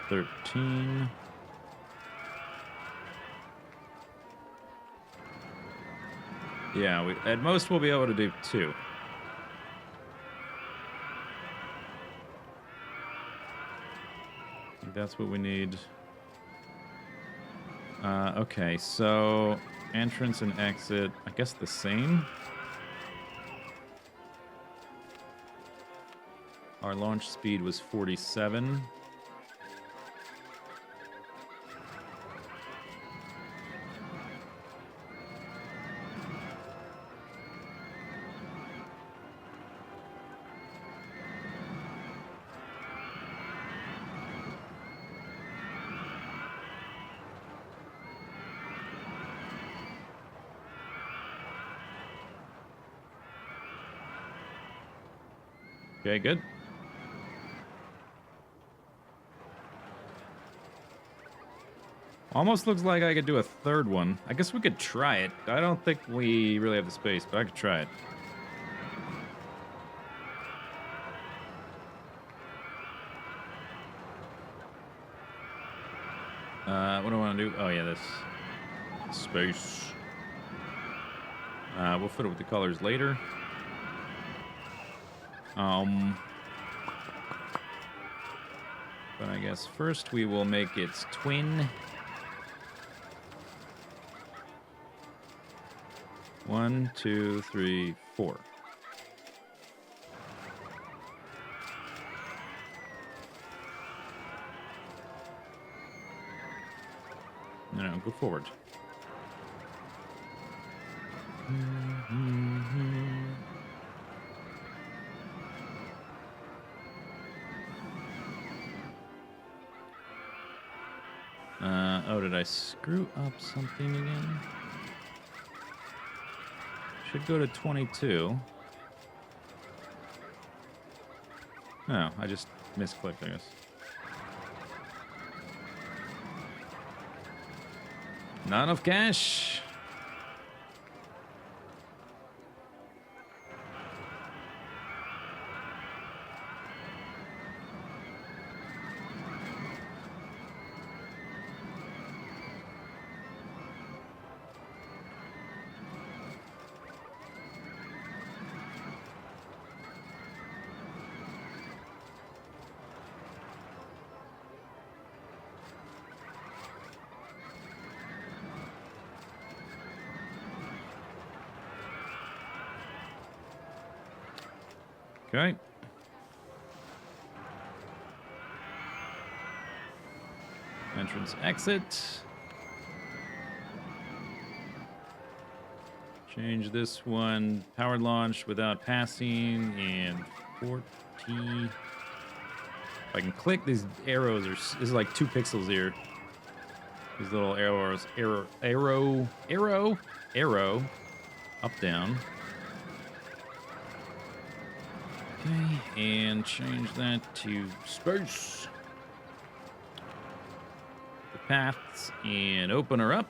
$13. Yeah, at most we'll be able to do 2. think that's what we need. Okay, so entrance and exit, I guess the same. Our launch speed was 47. Okay, good. Almost looks like I could do a third one. I guess we could try it. I don't think we really have the space, but I could try it. What do I want to do? Oh, yeah, this. Space. We'll fit it with the colors later. But I guess first we will make its twin. 1, 2, 3, 4. No, go forward. Oh, did I screw up something again? Should go to 22. No, I just misclicked, I guess. Not enough cash. Okay. Entrance, exit. Change this one. Powered launch without passing and 40. If I can click these arrows, this is like 2 pixels here. These little arrows, arrow, up, down. Okay, and change that to space. The paths and open her up.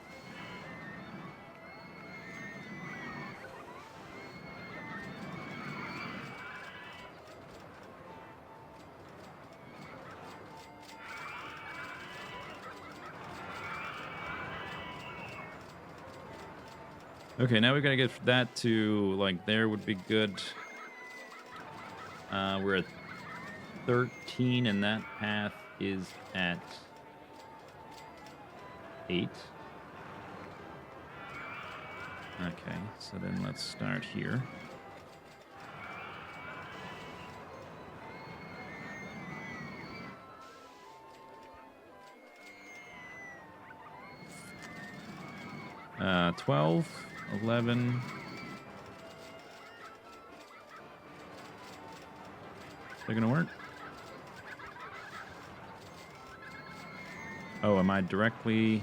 Okay, now we gotta get that to like there would be good. We're at 13, and that path is at 8. Okay, so then let's start here. Uh, 12, 11. Is that gonna work? Oh, am I directly...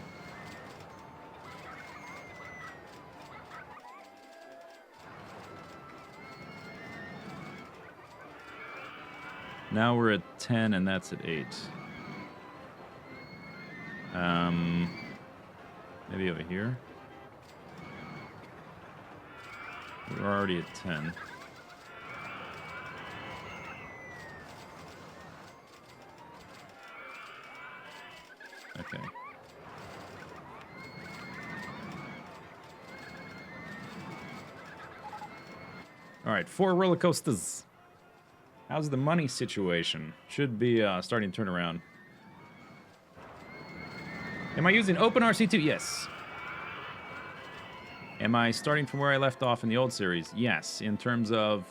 Now we're at 10 and that's at 8. Maybe over here? We're already at 10. Okay. All right, 4 roller coasters. How's the money situation? Should be starting to turn around. Am I using OpenRC2? Yes. Am I starting from where I left off in the old series? Yes. In terms of,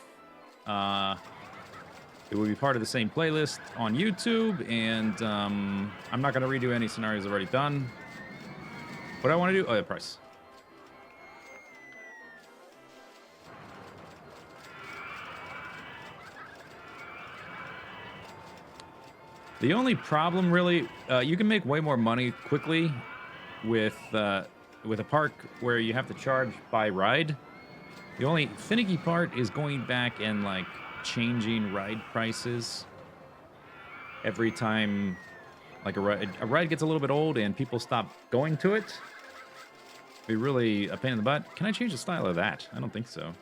it will be part of the same playlist on YouTube, and I'm not going to redo any scenarios I've already done. What do I want to do? Oh, the price. The only problem, really, you can make way more money quickly with a park where you have to charge by ride. The only finicky part is going back and like changing ride prices every time, like a ride gets a little bit old and people stop going to it. It'd be really a pain in the butt. Can I change the style of that? I don't think so.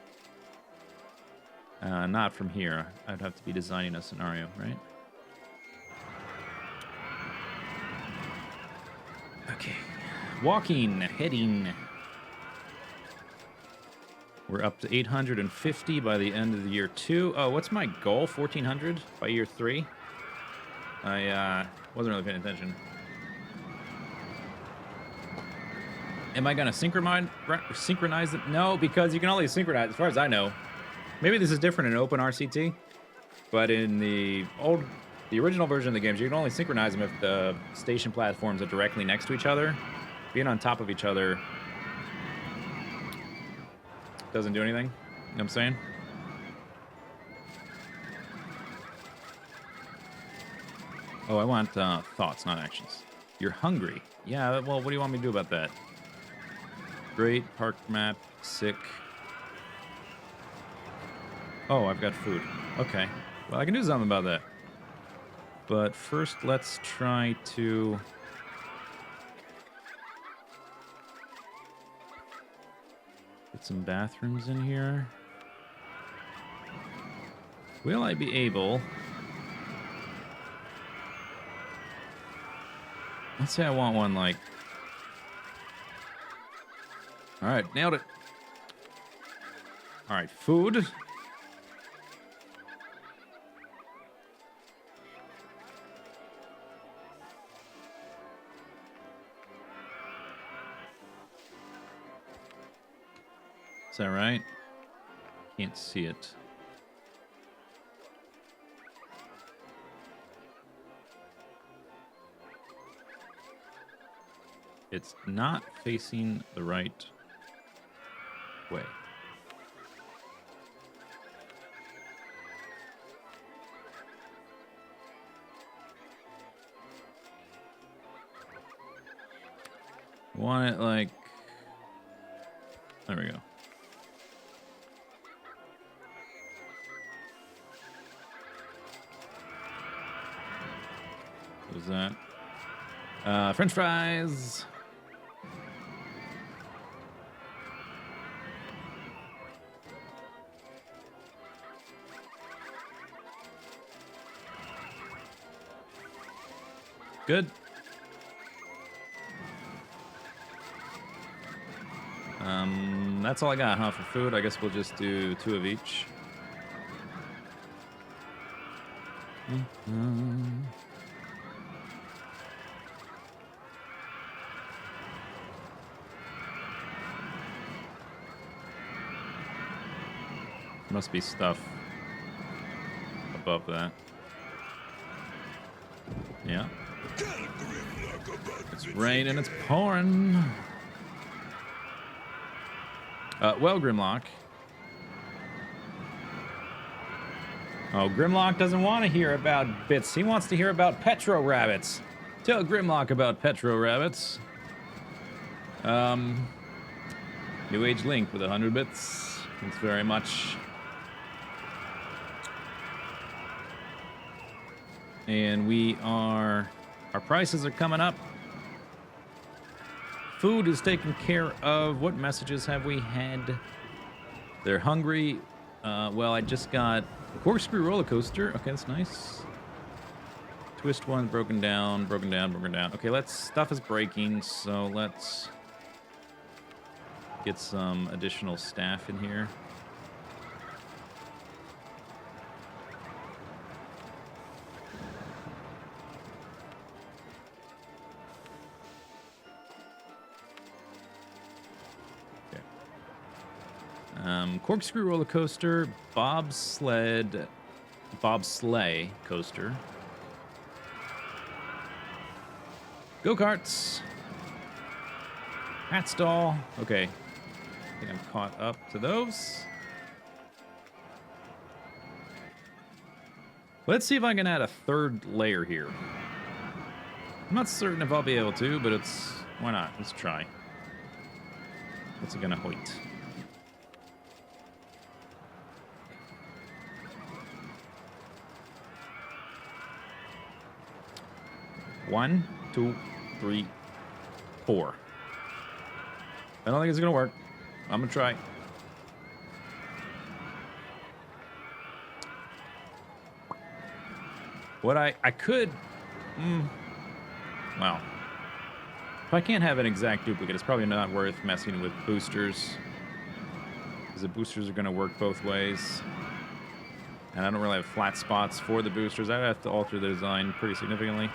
Not from here. I'd have to be designing a scenario, right? Okay. Walking, heading. We're up to 850 by the end of the year 2. Oh, what's my goal? 1400 by year 3? I wasn't really paying attention. Am I gonna synchronize it? No, because you can only synchronize, as far as I know. Maybe this is different in OpenRCT, but in the original version of the games, you can only synchronize them if the station platforms are directly next to each other. Being on top of each other doesn't do anything. You know what I'm saying? Oh, I want thoughts, not actions. You're hungry. Yeah, well, what do you want me to do about that? Great, park map, sick. Oh, I've got food. Okay. Well, I can do something about that. But first, let's try to... Get some bathrooms in here. Will I be able... Let's say I want one like... Alright, nailed it. Alright, food. Is that right? Can't see it. It's not facing the right way. Want it like... There we go. What is that? French fries. Good. That's all I got, huh, for food. I guess we'll just do 2 of each. Must be stuff above that. Yeah. It's raining, it's pouring. Well, Grimlock. Oh, Grimlock doesn't want to hear about bits. He wants to hear about Petro Rabbits. Tell Grimlock about Petro Rabbits. New Age Link with 100 bits. Thanks very much. And we are... Our prices are coming up. Food is taken care of. What messages have we had? They're hungry. Well, I just got a corkscrew roller coaster. Okay, that's nice. Twist one, broken down, broken down, broken down. Okay, stuff is breaking, so let's get some additional staff in here. corkscrew roller coaster, bobsleigh coaster, go-karts, hat stall. Okay, I think I'm caught up to those. Let's see if I can add a third layer here. I'm not certain if I'll be able to, but why not? Let's try. What's it gonna hoit? One, two, three, four. I don't think it's gonna work. I'm gonna try. What I could... well, if I can't have an exact duplicate, it's probably not worth messing with boosters. Because the boosters are going to work both ways. And I don't really have flat spots for the boosters. I'd have to alter the design pretty significantly.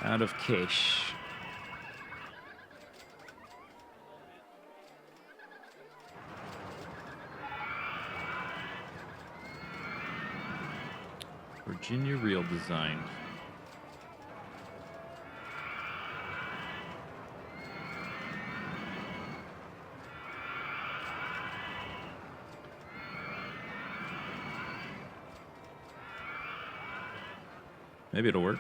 Out of cash. Virginia Reel designed. Maybe it'll work.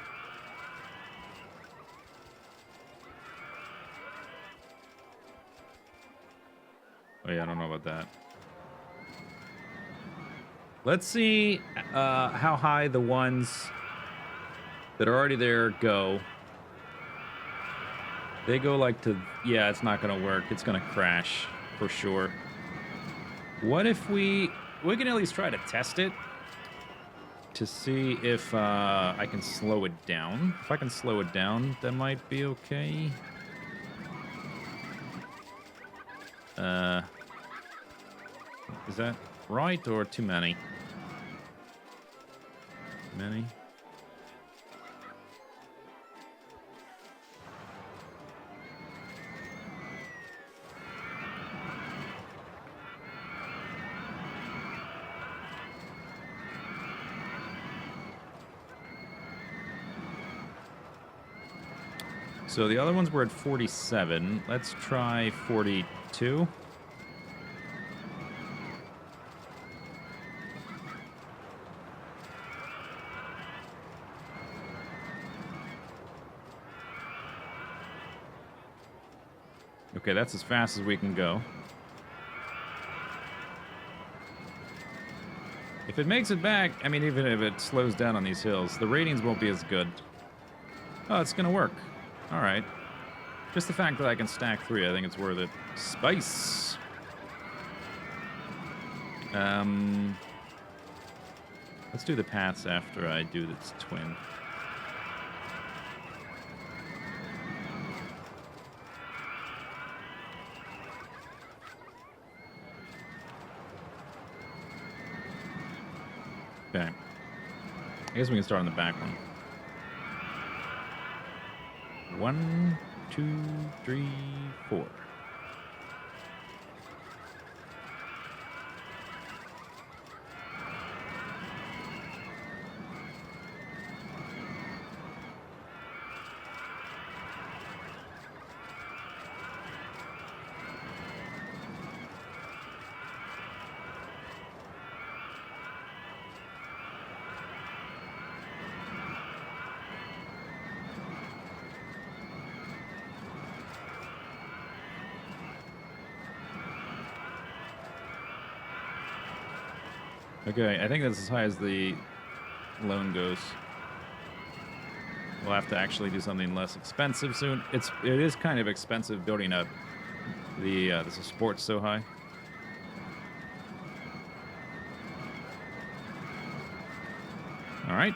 Oh yeah, I don't know about that. Let's see how high the ones that are already there go. They go like to... yeah, it's not going to work. It's going to crash for sure. What if we can at least try to test it to see if I can slow it down. If I can slow it down, that might be okay. Is that right or too many? Many? So the other ones were at 47. Let's try 42. Okay, that's as fast as we can go. If it makes it back, I mean, even if it slows down on these hills, the ratings won't be as good. Oh, it's gonna work. All right. Just the fact that I can stack 3, I think it's worth it. Spice! Let's do the paths after I do this twin. Okay. I guess we can start on the back one. 1, 2, 3, 4. Okay, I think that's as high as the loan goes. We'll have to actually do something less expensive soon. It is kind of expensive building up the sports so high. All right.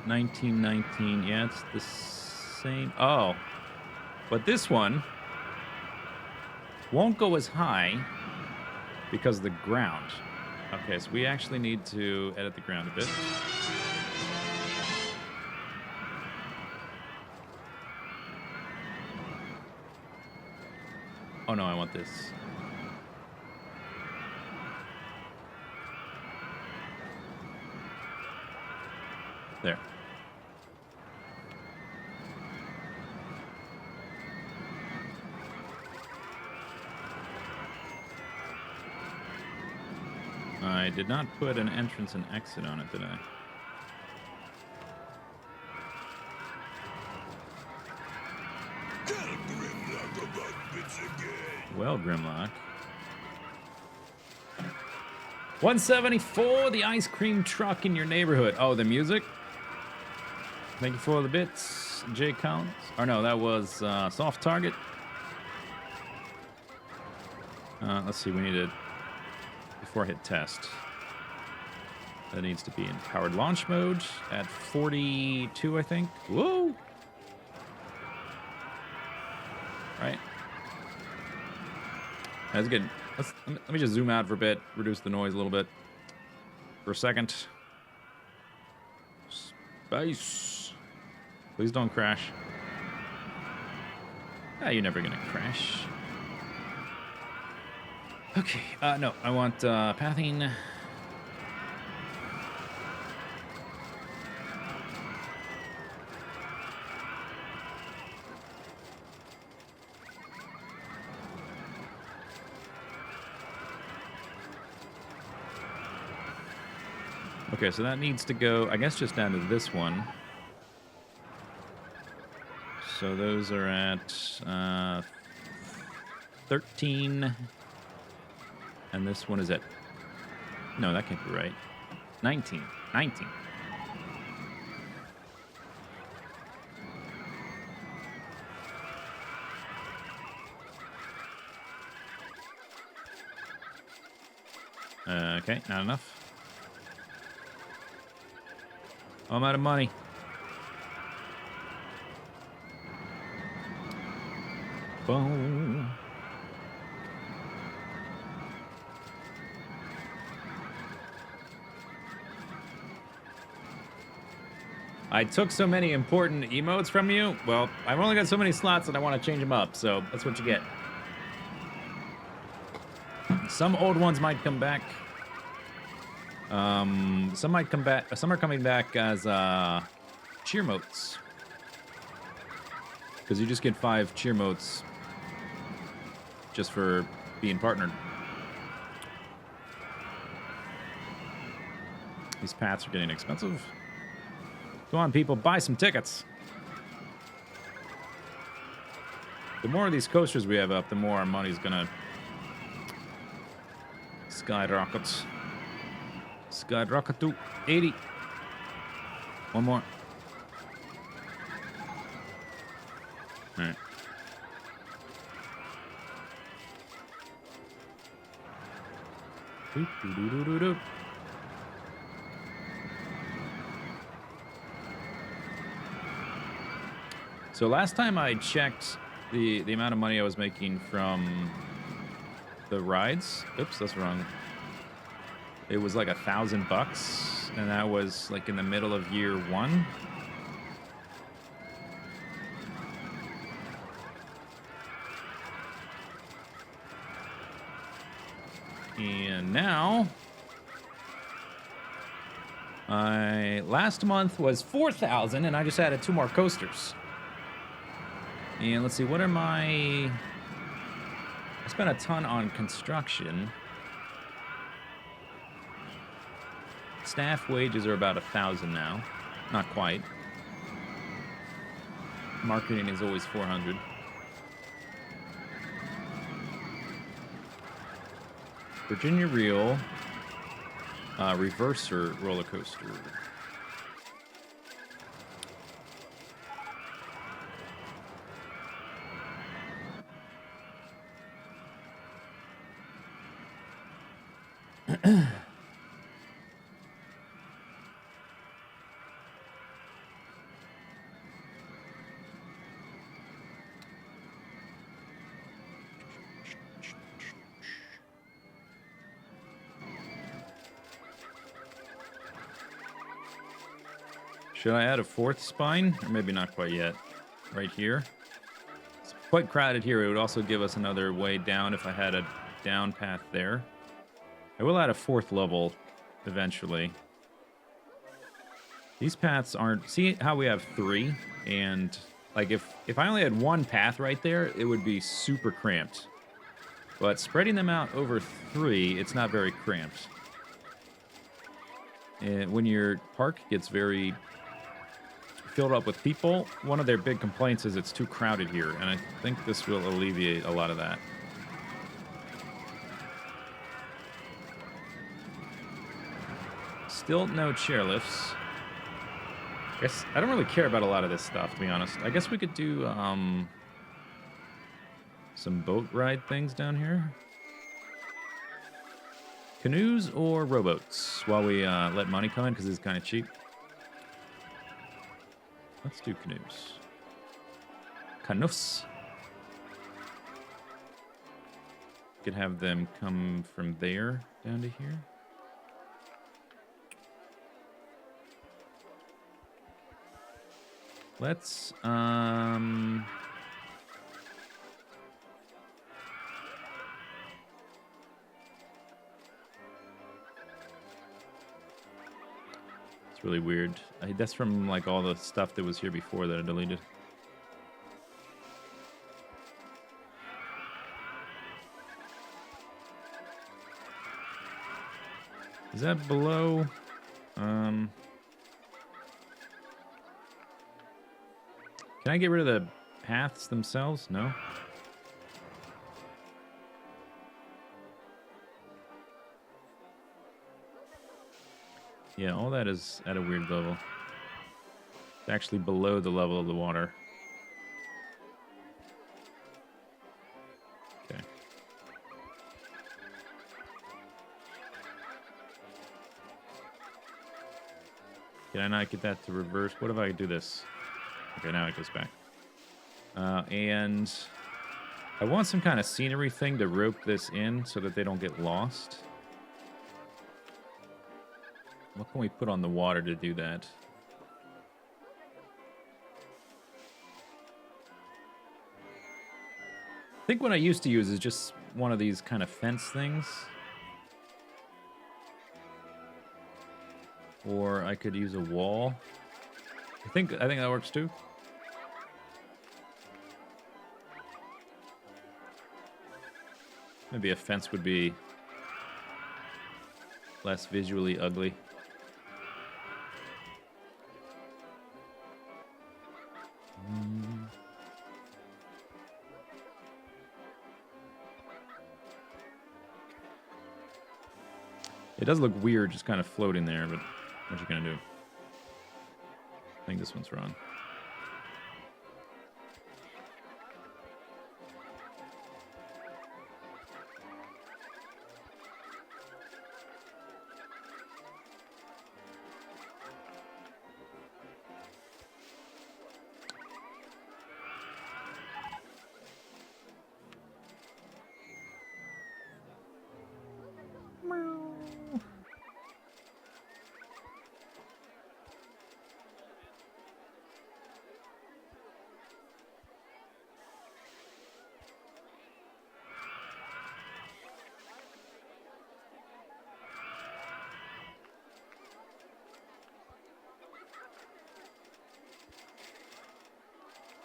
1919. Yeah, it's the same. Oh, but this one won't go as high. Because of the ground. Okay, so we actually need to edit the ground a bit. Oh no, I want this. There. I did not put an entrance and exit on it, did I? Well, Grimlock. 174, the ice cream truck in your neighborhood. Oh, the music? Thank you for the bits, J Counts. Or no, that was Soft Target. Let's see, we need to, before I hit test, that needs to be in powered launch mode at 42, I think. Whoa! Right. That's good. Let me just zoom out for a bit, reduce the noise a little bit for a second. Space. Please don't crash. Ah, you're never gonna crash. Okay, no, I want pathing. Okay, so that needs to go, I guess, just down to this one. So those are at 13. And this one is at... No, that can't be right. 19. 19. Okay, not enough. Oh, I'm out of money. Boom. I took so many important emotes from you. Well, I've only got so many slots and I want to change them up, so that's what you get. Some old ones might come back. Some might come back. Some are coming back as cheer motes. Because you just get 5 cheer motes just for being partnered. These paths are getting expensive. Go on, people, buy some tickets. The more of these coasters we have up, the more our money's gonna skyrocket. Skyrocket to 80. One more. All right. Doop, doop, doop, doop, doop. So last time I checked the amount of money I was making from the rides. Oops, that's wrong. It was like $1,000, and that was like in the middle of year 1. And now, last month was 4,000, and I just added 2 more coasters. And let's see, what are my... I spent a ton on construction. Staff wages are about 1,000 now. Not quite. Marketing is always 400. Virginia Reel. Reverser roller coaster. Should I add a 4th spine? Or maybe not quite yet. Right here. quite crowded here. It would also give us another way down if I had a down path there. I will add a 4th level eventually. These paths aren't... See how we have 3? And, like, if I only had 1 path right there, it would be super cramped. But spreading them out over 3, it's not very cramped. And when your park gets very filled up with people, one of their big complaints is it's too crowded here, and I think this will alleviate a lot of that. Still no chairlifts. I guess I don't really care about a lot of this stuff, to be honest. I guess we could do some boat ride things down here. Canoes or rowboats while we let money come in because it's kind of cheap. Let's do canoes. Canoes. Could have them come from there down to here. Let's it's really weird. That's from like all the stuff that was here before that I deleted. Is that below? Can I get rid of the paths themselves? No. Yeah, all that is at a weird level. It's actually below the level of the water. Okay. Can I not get that to reverse? What if I do this? Okay, now it goes back. And I want some kind of scenery thing to rope this in so that they don't get lost. What can we put on the water to do that? I think what I used to use is just one of these kind of fence things. Or I could use a wall. I think that works too. Maybe a fence would be less visually ugly. It does look weird just kind of floating there, but what you gonna do? I think this one's wrong.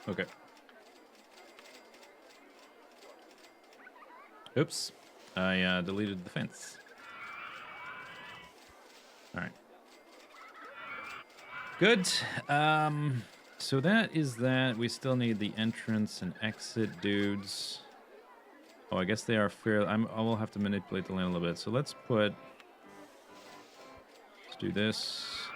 Okay. Oops. I deleted the fence. All right. Good. So that is that. We still need the entrance and exit dudes. Oh, I guess they are fair. I will have to manipulate the land a little bit. So let's do this.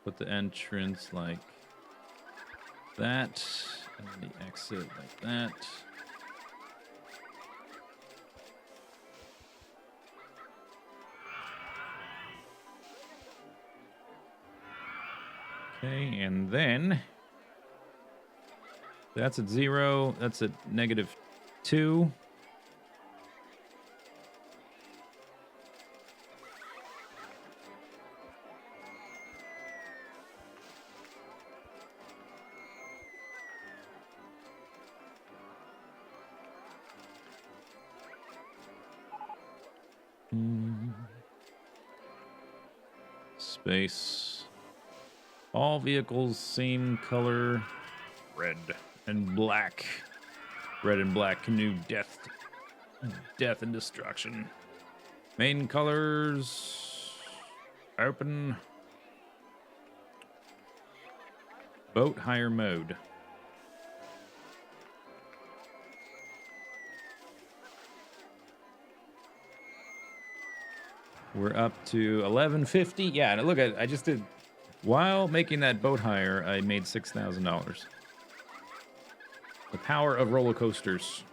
Put the entrance like that, and the exit like that. Okay, and then that's at 0. That's at -2. Space. All vehicles, same color. Red and black. Red and black canoe, death and destruction. Main colors. Open. Boat hire mode. We're up to 1150. Yeah, look, I just did. While making that boat hire, I made $6,000. The power of roller coasters.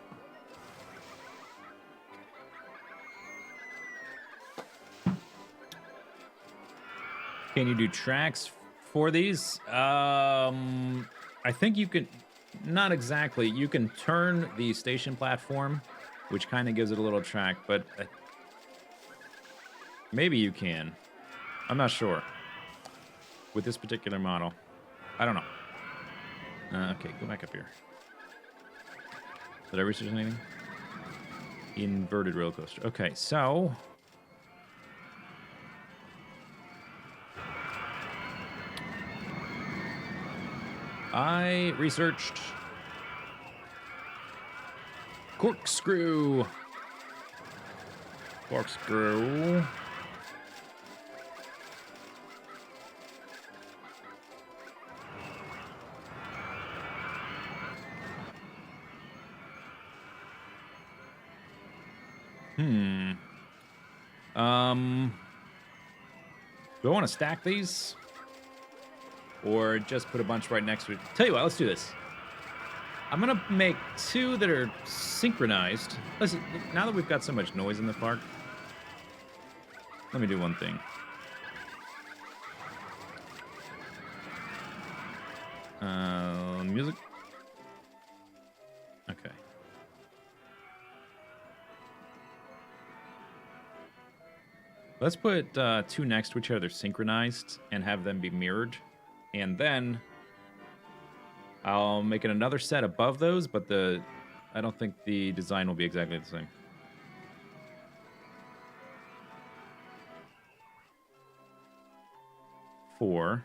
Can you do tracks for these? I think you can. Not exactly. You can turn the station platform, which kind of gives it a little track, but maybe you can. I'm not sure. With this particular model. I don't know. Okay, go back up here. Did I research anything? Inverted roller coaster. Okay, so... I researched... Corkscrew. Corkscrew. Do I want to stack these? Or just put a bunch right next to it? Tell you what, let's do this. I'm going to make 2 that are synchronized. Listen, now that we've got so much noise in the park, let me do one thing. Music. Okay. Let's put 2 next to each other synchronized and have them be mirrored. And then I'll make it another set above those, but I don't think the design will be exactly the same. Four.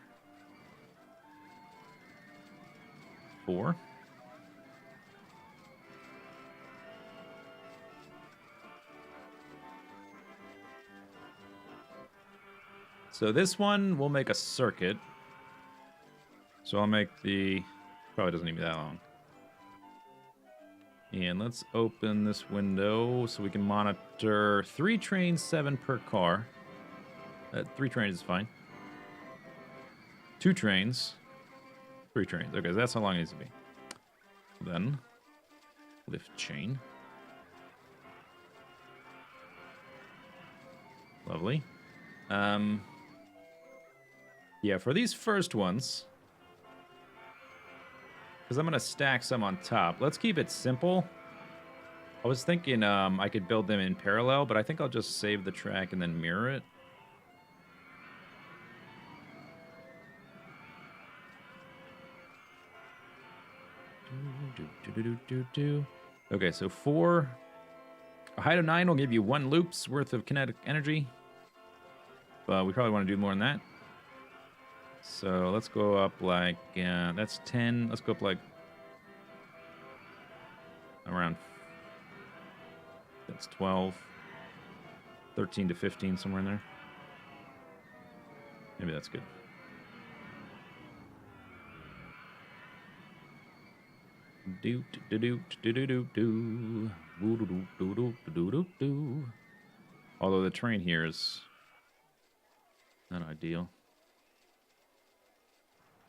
So this one, we'll make a circuit. So I'll make the... Probably doesn't need me that long. And let's open this window so we can monitor 3 trains, 7 per car. 3 trains is fine. 2 trains. 3 trains. Okay, so that's how long it needs to be. Then, lift chain. Lovely. Yeah, for these first ones, because I'm going to stack some on top, let's keep it simple. I was thinking I could build them in parallel, but I think I'll just save the track and then mirror it. Okay, so 4. A height of 9 will give you 1 loop's worth of kinetic energy. But we probably want to do more than that. So let's go up like, that's 10. Let's go up like around, that's 12. 13 to 15, somewhere in there. Maybe that's good. Although the train here is not ideal.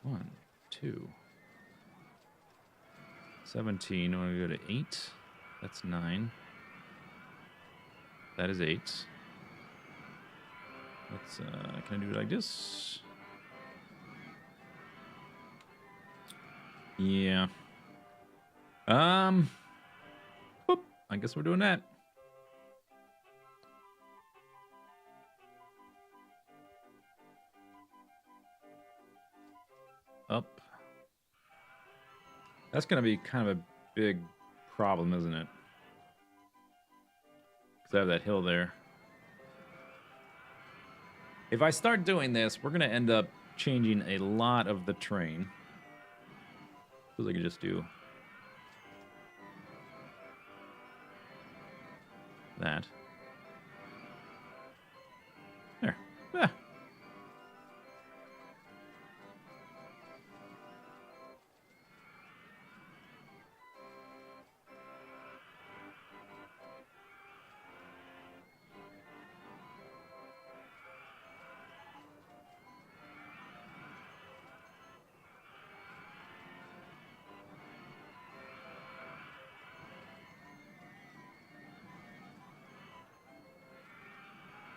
1, 2, 17. I want to go to 8. That's 9. That is 8. Let's, can I do it like this? Yeah. Whoop, I guess we're doing that. Up. That's going to be kind of a big problem, isn't it? Because I have that hill there. If I start doing this, we're going to end up changing a lot of the terrain. Suppose I could just do that. There. Ah.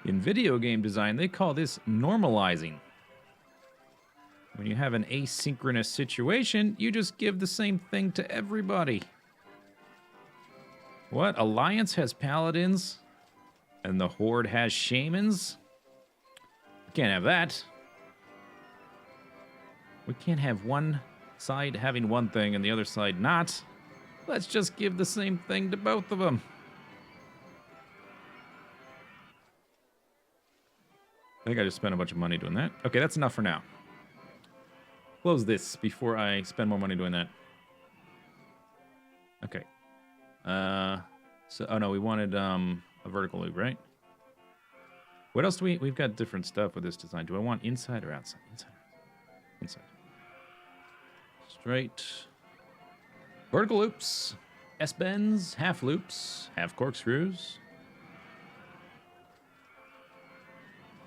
In video game design, they call this normalizing. When you have an asynchronous situation, you just give the same thing to everybody. What? Alliance has paladins? And the Horde has shamans? We can't have that. We can't have one side having one thing and the other side not. Let's just give the same thing to both of them. I think I just spent a bunch of money doing that. Okay, that's enough for now. Close this before I spend more money doing that. Okay. So, oh no, we wanted a vertical loop, right? What else do we've got different stuff with this design. Do I want inside or outside? Inside. Inside. Straight. Vertical loops. S-bends, half loops, half corkscrews.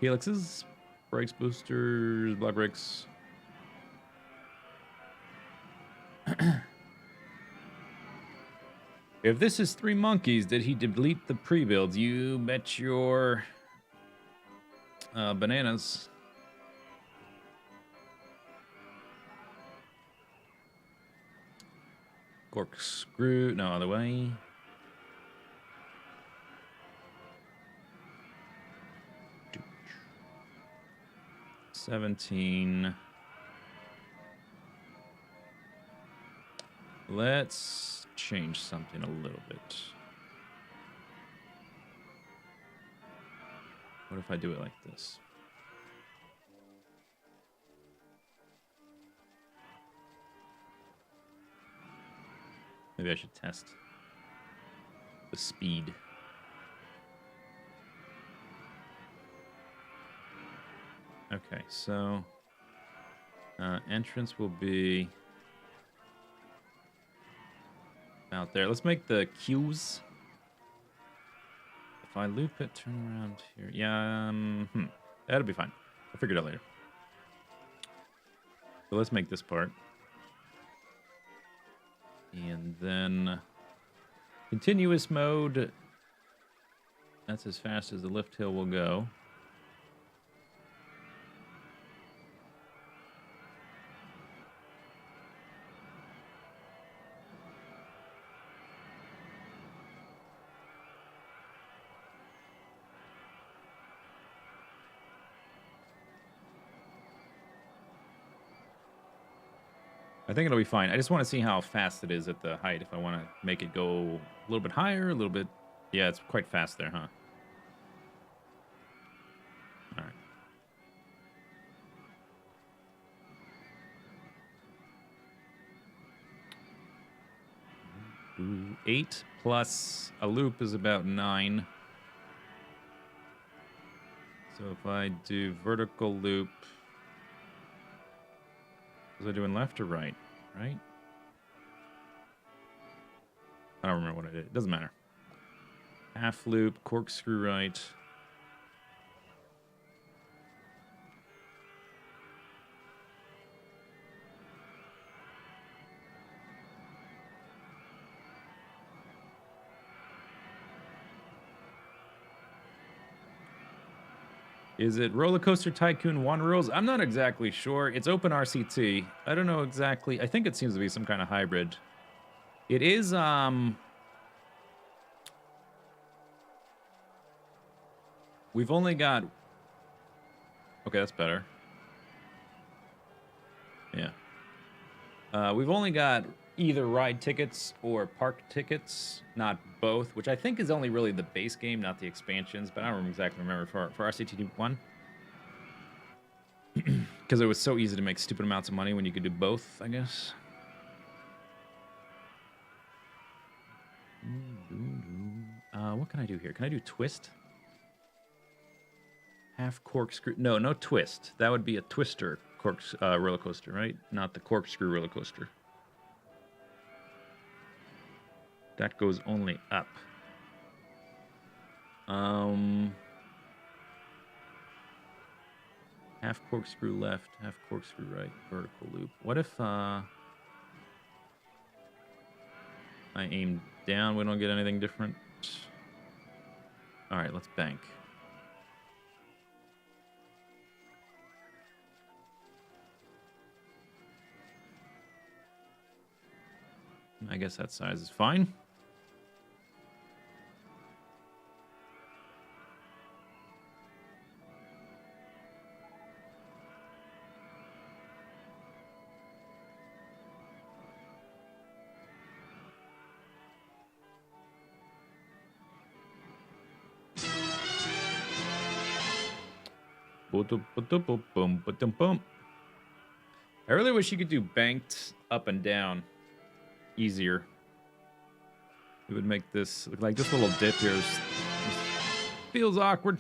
Helixes, brakes, boosters, block brakes. If this is Three Monkeys, did he delete the pre-builds? You bet your bananas. Corkscrew, no other way. $17. Let's change something a little bit. What if I do it like this? Maybe I should test the speed. Okay, so entrance will be out there. Let's make the queues. If I loop it, turn around here. Yeah, that'll be fine. I'll figure it out later. So let's make this part. And then continuous mode. That's as fast as the lift hill will go. I think it'll be fine. I just want to see how fast it is at the height. If I want to make it go a little bit higher, a little bit... Yeah, it's quite fast there, huh? All right. 8 plus a loop is about 9. So if I do vertical loop... Was I doing left or right? Right? I don't remember what I did. It doesn't matter. Half loop, corkscrew right. Is it Rollercoaster Tycoon 1 rules? I'm not exactly sure. It's open RCT. I don't know exactly. I think it seems to be some kind of hybrid. It is, we've only got... Okay, that's better. Yeah. We've only got either ride tickets or park tickets, not both, which I think is only really the base game, not the expansions, but I don't exactly remember for RCT1. Because it was so easy to make stupid amounts of money when you could do both, I guess. What can I do here? Can I do twist? Half corkscrew. No, no twist. That would be a twister roller coaster, right? Not the corkscrew roller coaster. That goes only up. Half corkscrew left, half corkscrew right, vertical loop. What if I aim down? We don't get anything different. All right, let's bank. I guess that size is fine. I really wish you could do banked up and down easier. It would make this look like this little dip here feels awkward.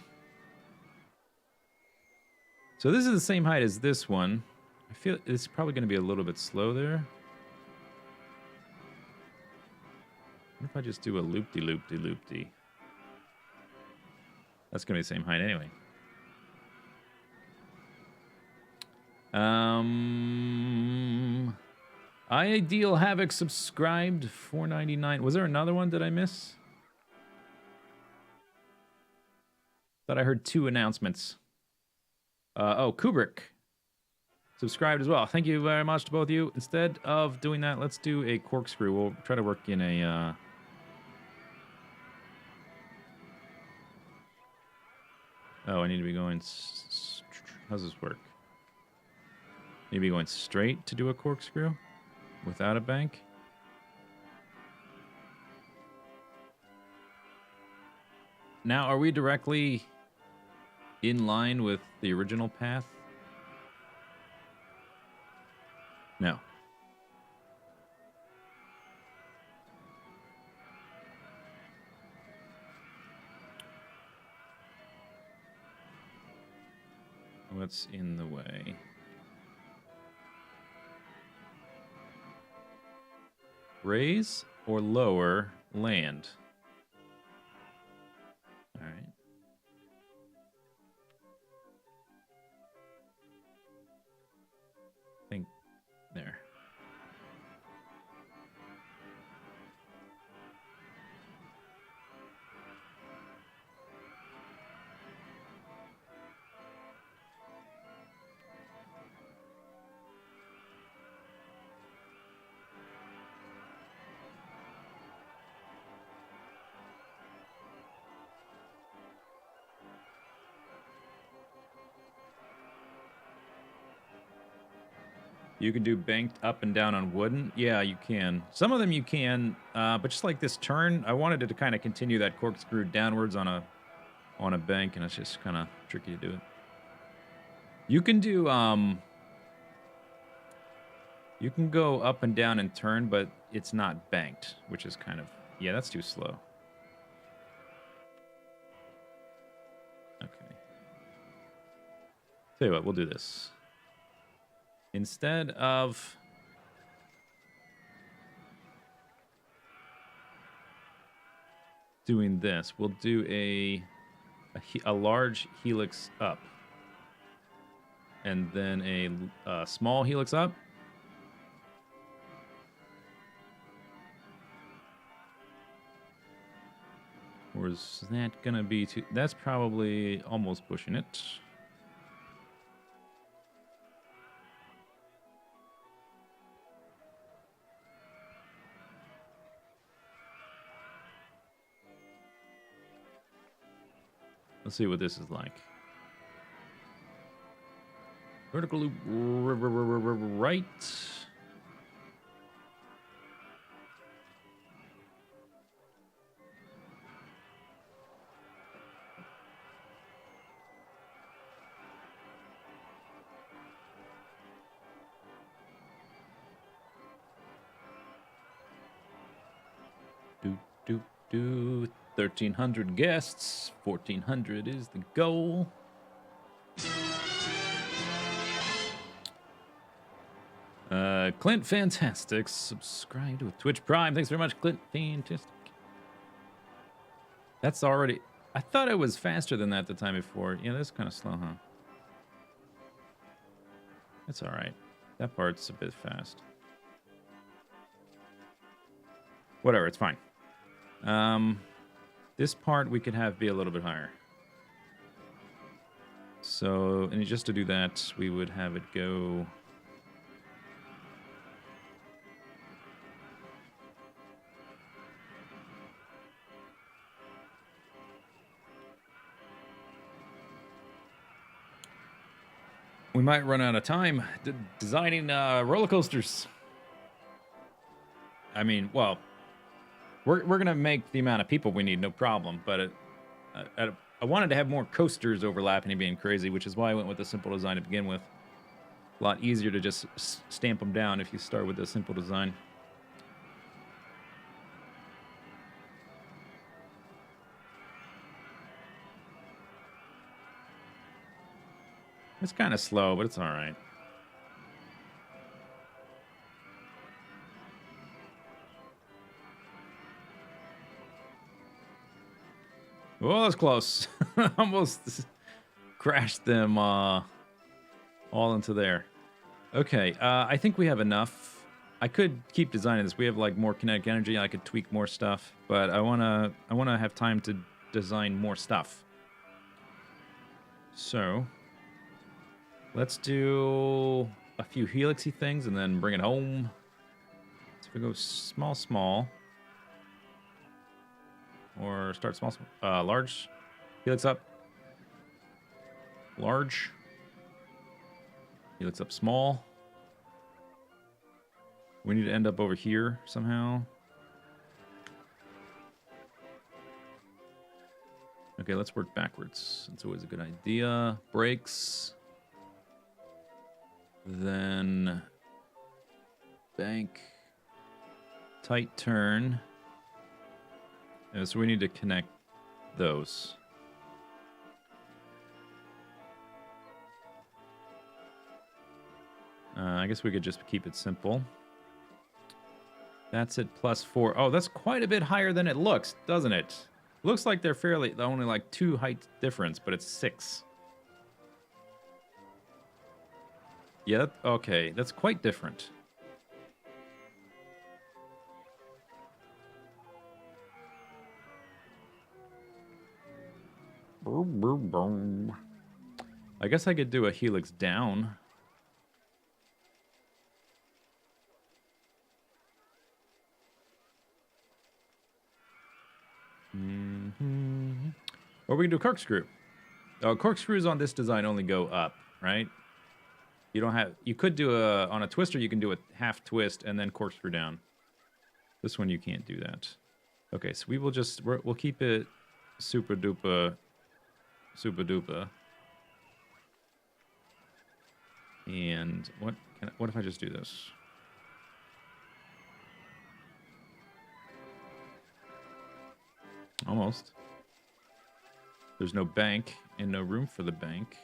So this is the same height as this one. I feel it's probably going to be a little bit slow there. What if I just do a loop-de-loop-de-loop-de? That's going to be the same height anyway. Ideal Havoc subscribed, $4.99. Was there another one? Did I miss? Thought I heard 2 announcements. Kubrick subscribed as well. Thank you very much to both of you. Instead of doing that, let's do a corkscrew. We'll try to work in a... Oh, I need to be going... How does this work? Need to be going straight to do a corkscrew without a bank? Now, are we directly in line with the original path? No. What's in the way? Raise or lower land? All right. I think there. You can do banked up and down on wooden. Yeah, you can. Some of them you can, but just like this turn, I wanted it to kind of continue that corkscrew downwards on a bank, and it's just kind of tricky to do it. You can do you can go up and down and turn, but it's not banked, which is kind of, yeah, that's too slow. Okay. Tell you what, we'll do this. Instead of doing this, we'll do a large helix up. And then a small helix up. Or is that going to be too... That's probably almost pushing it. Let's see what this is like. Vertical loop right. 1,300 guests. 1,400 is the goal. Clint Fantastic, subscribe to Twitch Prime. Thanks very much, Clint Fantastic. That's already... I thought it was faster than that the time before. Yeah, that's kind of slow, huh? That's all right. That part's a bit fast. Whatever, it's fine. This part we could have be a little bit higher. So, and just to do that, we would have it go... We might run out of time designing roller coasters. I mean, well, we're gonna make the amount of people we need, no problem. But I wanted to have more coasters overlapping and being crazy, which is why I went with a simple design to begin with. A lot easier to just stamp them down if you start with a simple design. It's kind of slow, but it's all right. Oh, that's close. Almost crashed them all into there. Okay, I think we have enough. I could keep designing this. We have like more kinetic energy. I could tweak more stuff, but I wanna have time to design more stuff. So let's do a few helixy things and then bring it home. So we go small, small. Or start small, large. Helix up. Large. Helix up small. We need to end up over here somehow. Okay, let's work backwards. That's always a good idea. Brakes. Then bank. Tight turn. So we need to connect those. I guess we could just keep it simple. That's at +4. Oh, that's quite a bit higher than it looks, doesn't it? Looks like they're only like 2 height difference, but it's 6. Yeah, okay, that's quite different. I guess I could do a helix down. Or we can do a corkscrew. Oh, corkscrews on this design only go up, right? You don't have... You could do on a twister, you can do a half twist and then corkscrew down. This one, you can't do that. Okay, so we will just... We'll keep it super duper... Super duper. And what if I just do this? Almost. There's no bank and no room for the bank.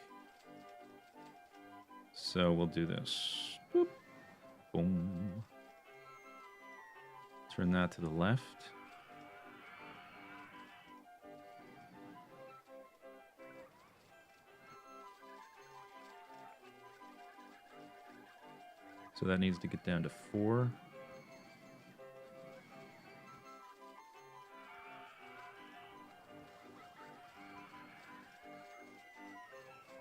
So we'll do this. Boop. Boom. Turn that to the left. So that needs to get down to 4.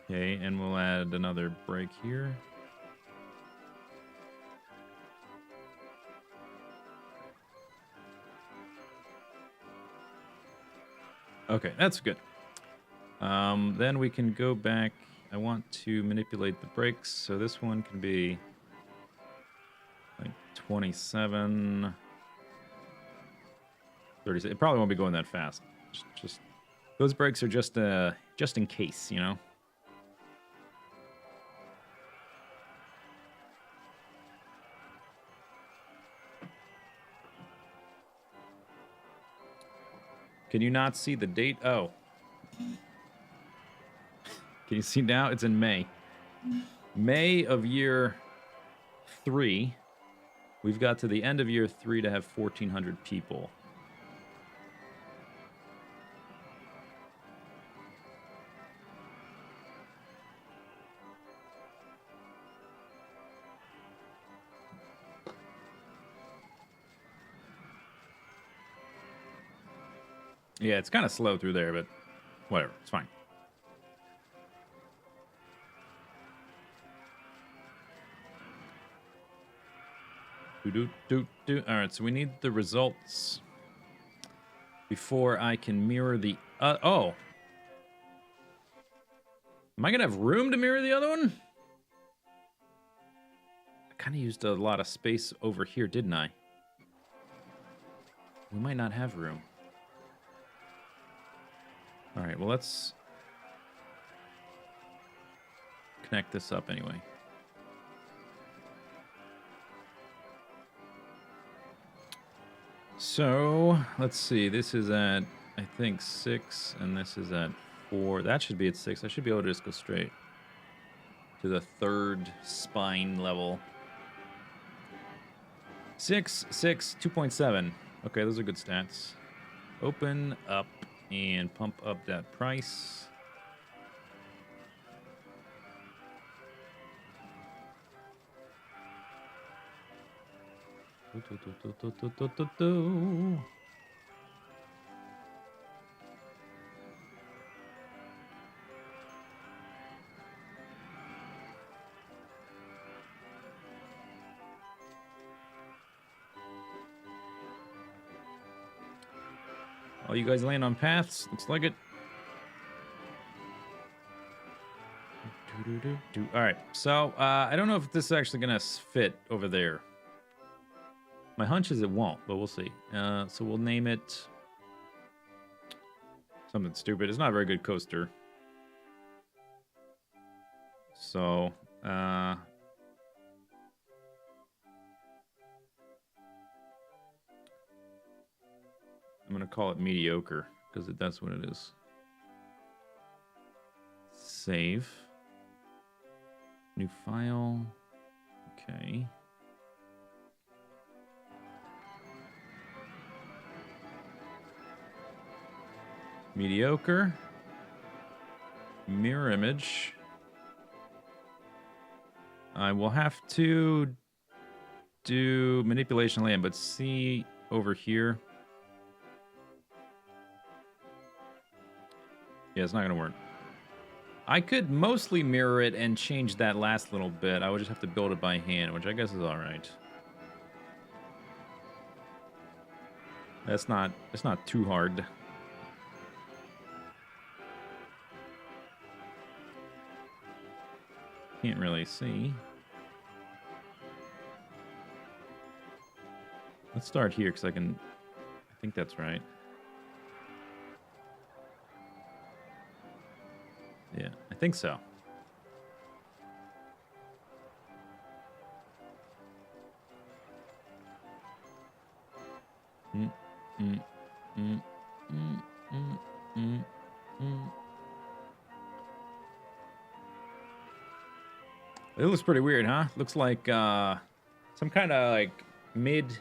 Okay, and we'll add another break here. Okay, that's good. Then we can go back. I want to manipulate the brakes, so this one can be like 27, 36. It probably won't be going that fast. Just those brakes are just in case, you know. Can you not see the date? Oh. Can you see now? It's in May. May of year 3. We've got to the end of year 3 to have 1,400 people. Yeah, it's kind of slow through there, but whatever. It's fine. All right, so we need the results before I can mirror the... oh. Am I going to have room to mirror the other one? I kind of used a lot of space over here, didn't I? We might not have room. All right, well, let's connect this up anyway. So, let's see. This is at, I think, 6, and this is at 4. That should be at 6. I should be able to just go straight to the 3rd spine level. 6, 6, 2.7. Okay, those are good stats. Open up and pump up that price. All you guys land on paths. Looks like it. All right, so I don't know if this is actually gonna fit over there. My hunch is it won't, but we'll see. So we'll name it something stupid. It's not a very good coaster. So I'm gonna call it mediocre because that's what it is. Save. New file. Okay. Mediocre. Mirror image. I will have to do manipulation land, but see over here. Yeah, it's not going to work. I could mostly mirror it and change that last little bit. I would just have to build it by hand, which I guess is all right. It's not too hard. Can't really see. Let's start here because I think that's right. Yeah, I think so. It looks pretty weird, huh? Looks like some kind of like mid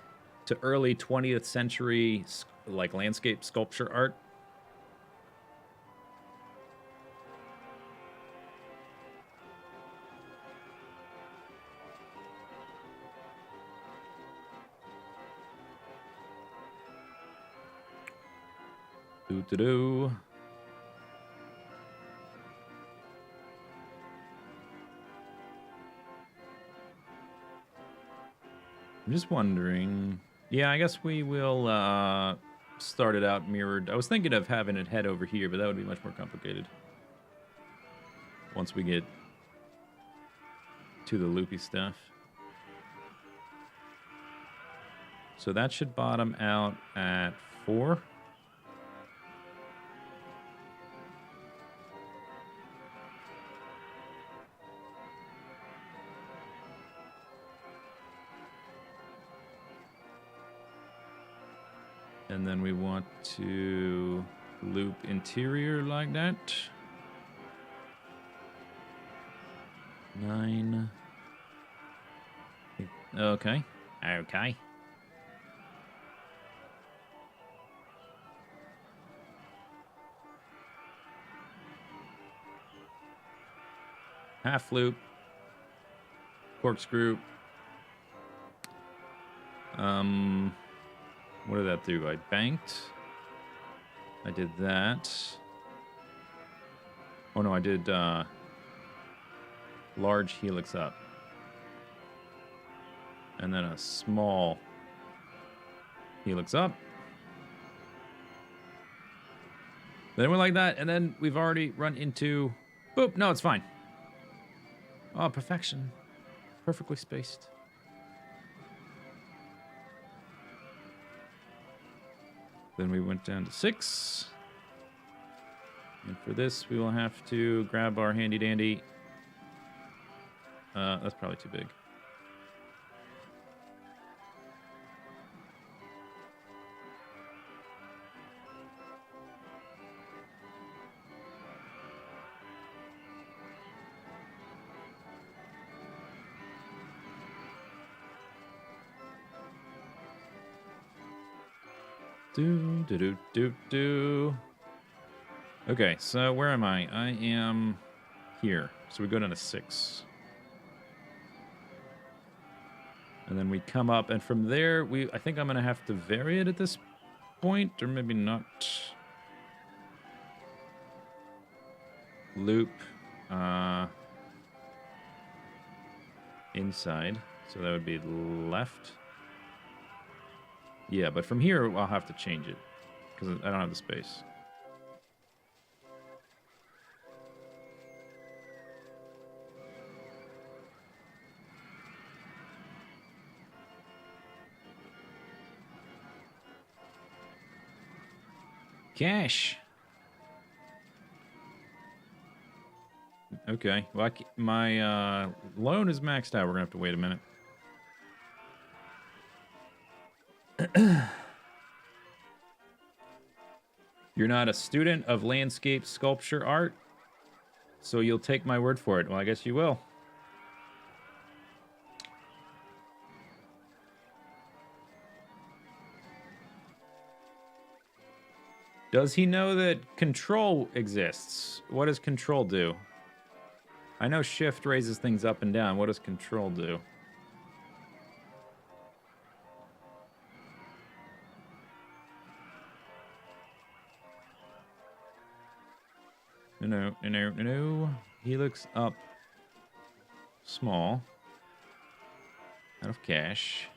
to early 20th century like landscape sculpture art. Do-do-do. I'm just wondering. Yeah, I guess we will start it out mirrored. I was thinking of having it head over here, but that would be much more complicated. Once we get to the loopy stuff. So that should bottom out at 4. And then we want to loop interior like that. 9. Okay. Okay. Half loop. Corkscrew. What did that do? I banked. I did that. Oh no, I did large helix up. And then a small helix up. Then we're like that, and then we've already run into... Boop, no, it's fine. Oh, perfection. Perfectly spaced. Then we went down to 6. And for this, we will have to grab our handy dandy. That's probably too big. Okay, so where am I? I am here. So we go down to 6. And then we come up, and from there, I think I'm going to have to vary it at this point, or maybe not. Loop inside, so that would be left. Yeah, but from here, I'll have to change it, because I don't have the space. Cash. Okay, well, my loan is maxed out. We're gonna have to wait a minute. You're not a student of landscape sculpture art, so you'll take my word for it. Well, I guess you will. Does he know that control exists? What does control do? I know shift raises things up and down. What does control do? No. He looks up small. Out of cash.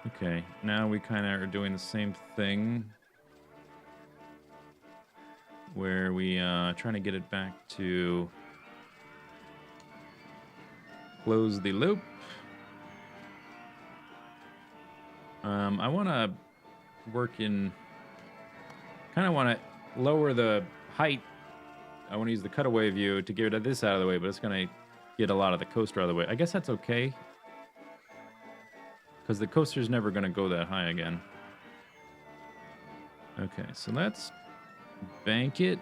Okay, now we kind of are doing the same thing. Where we trying to get it back to close the loop. I want to work in... kind of want to lower the height. I want to use the cutaway view to get this out of the way, but it's going to get a lot of the coaster out of the way. I guess that's okay. Because the coaster's never going to go that high again. Okay, so let's bank it.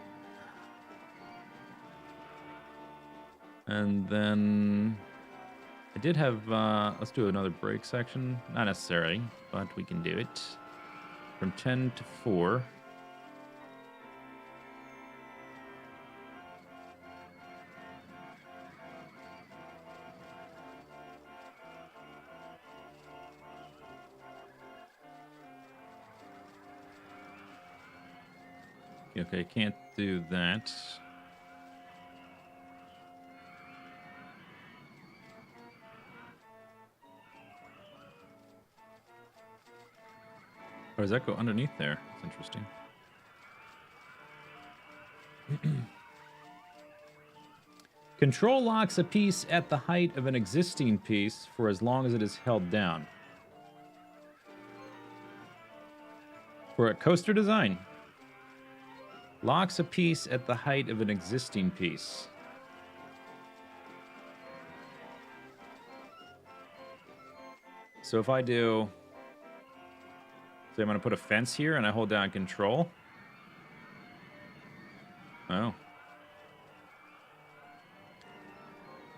And then... I did have... let's do another break section. Not necessarily, but we can do it. From 10 to 4. Okay, can't do that. Or does that go underneath there? That's interesting. Control locks a piece at the height of an existing piece for as long as it is held down. For a coaster design. Locks a piece at the height of an existing piece. So if I do... Say I'm going to put a fence here and I hold down control. Oh.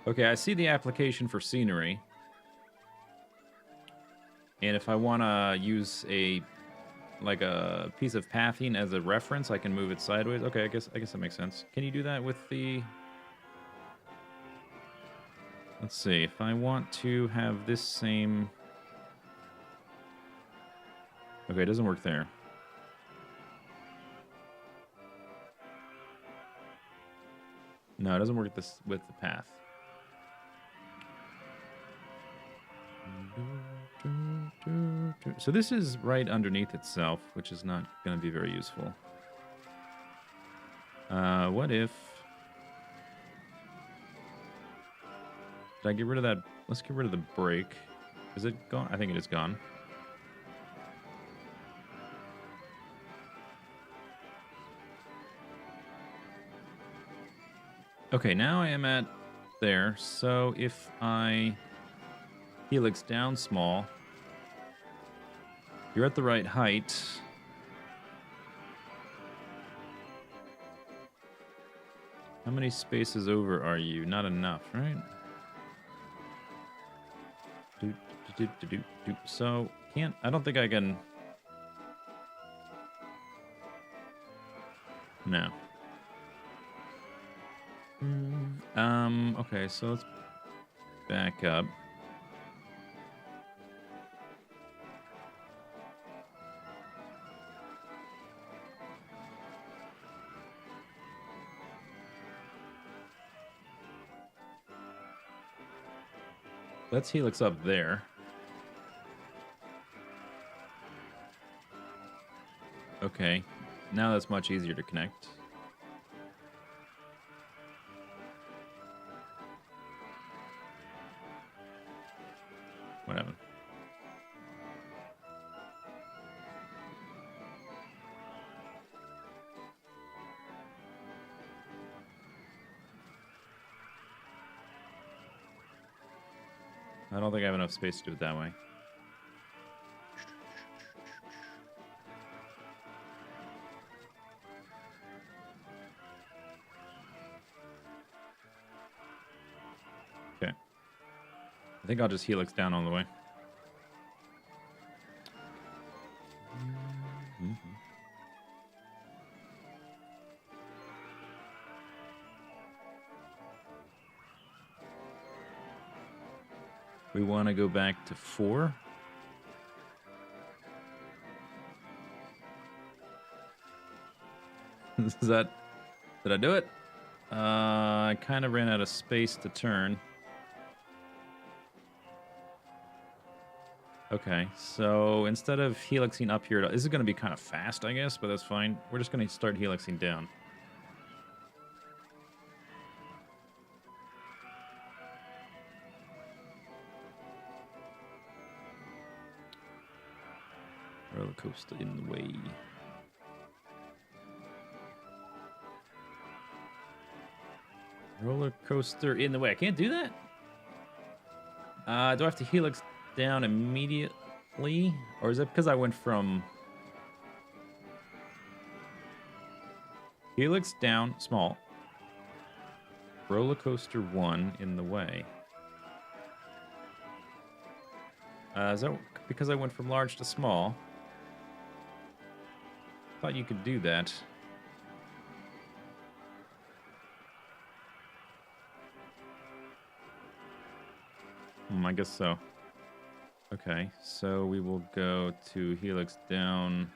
Okay, I see the application for scenery. And if I want to use a piece of pathing as a reference, I can move it sideways. Okay, I guess that makes sense. Can you do that with the... Let's see, if I want to have this same... Okay, it doesn't work there. No, it doesn't work this with the path. So this is right underneath itself, which is not going to be very useful. What if... Did I get rid of that? Let's get rid of the brake. Is it gone? I think it is gone. Okay, now I am at there. So if I helix down small, you're at the right height. How many spaces over are you? Not enough, right? So, I don't think I can... No. Okay, so let's back up. Let's helix up there. Okay, now that's much easier to connect. Whatever. I don't think I have enough space to do it that way. Okay. I think I'll just helix down all the way. We want to go back to 4. Is that... Did I do it? I kind of ran out of space to turn. Okay, so instead of helixing up here, this is going to be kind of fast, I guess, but that's fine. We're just going to start helixing down. Rollercoaster in the way. Rollercoaster in the way. I can't do that? Do I have to helix down immediately? Or is it because I went from... Helix down, small. Rollercoaster 1 in the way. Is that because I went from large to small? Thought you could do that. I guess so. Okay, so we will go to helix down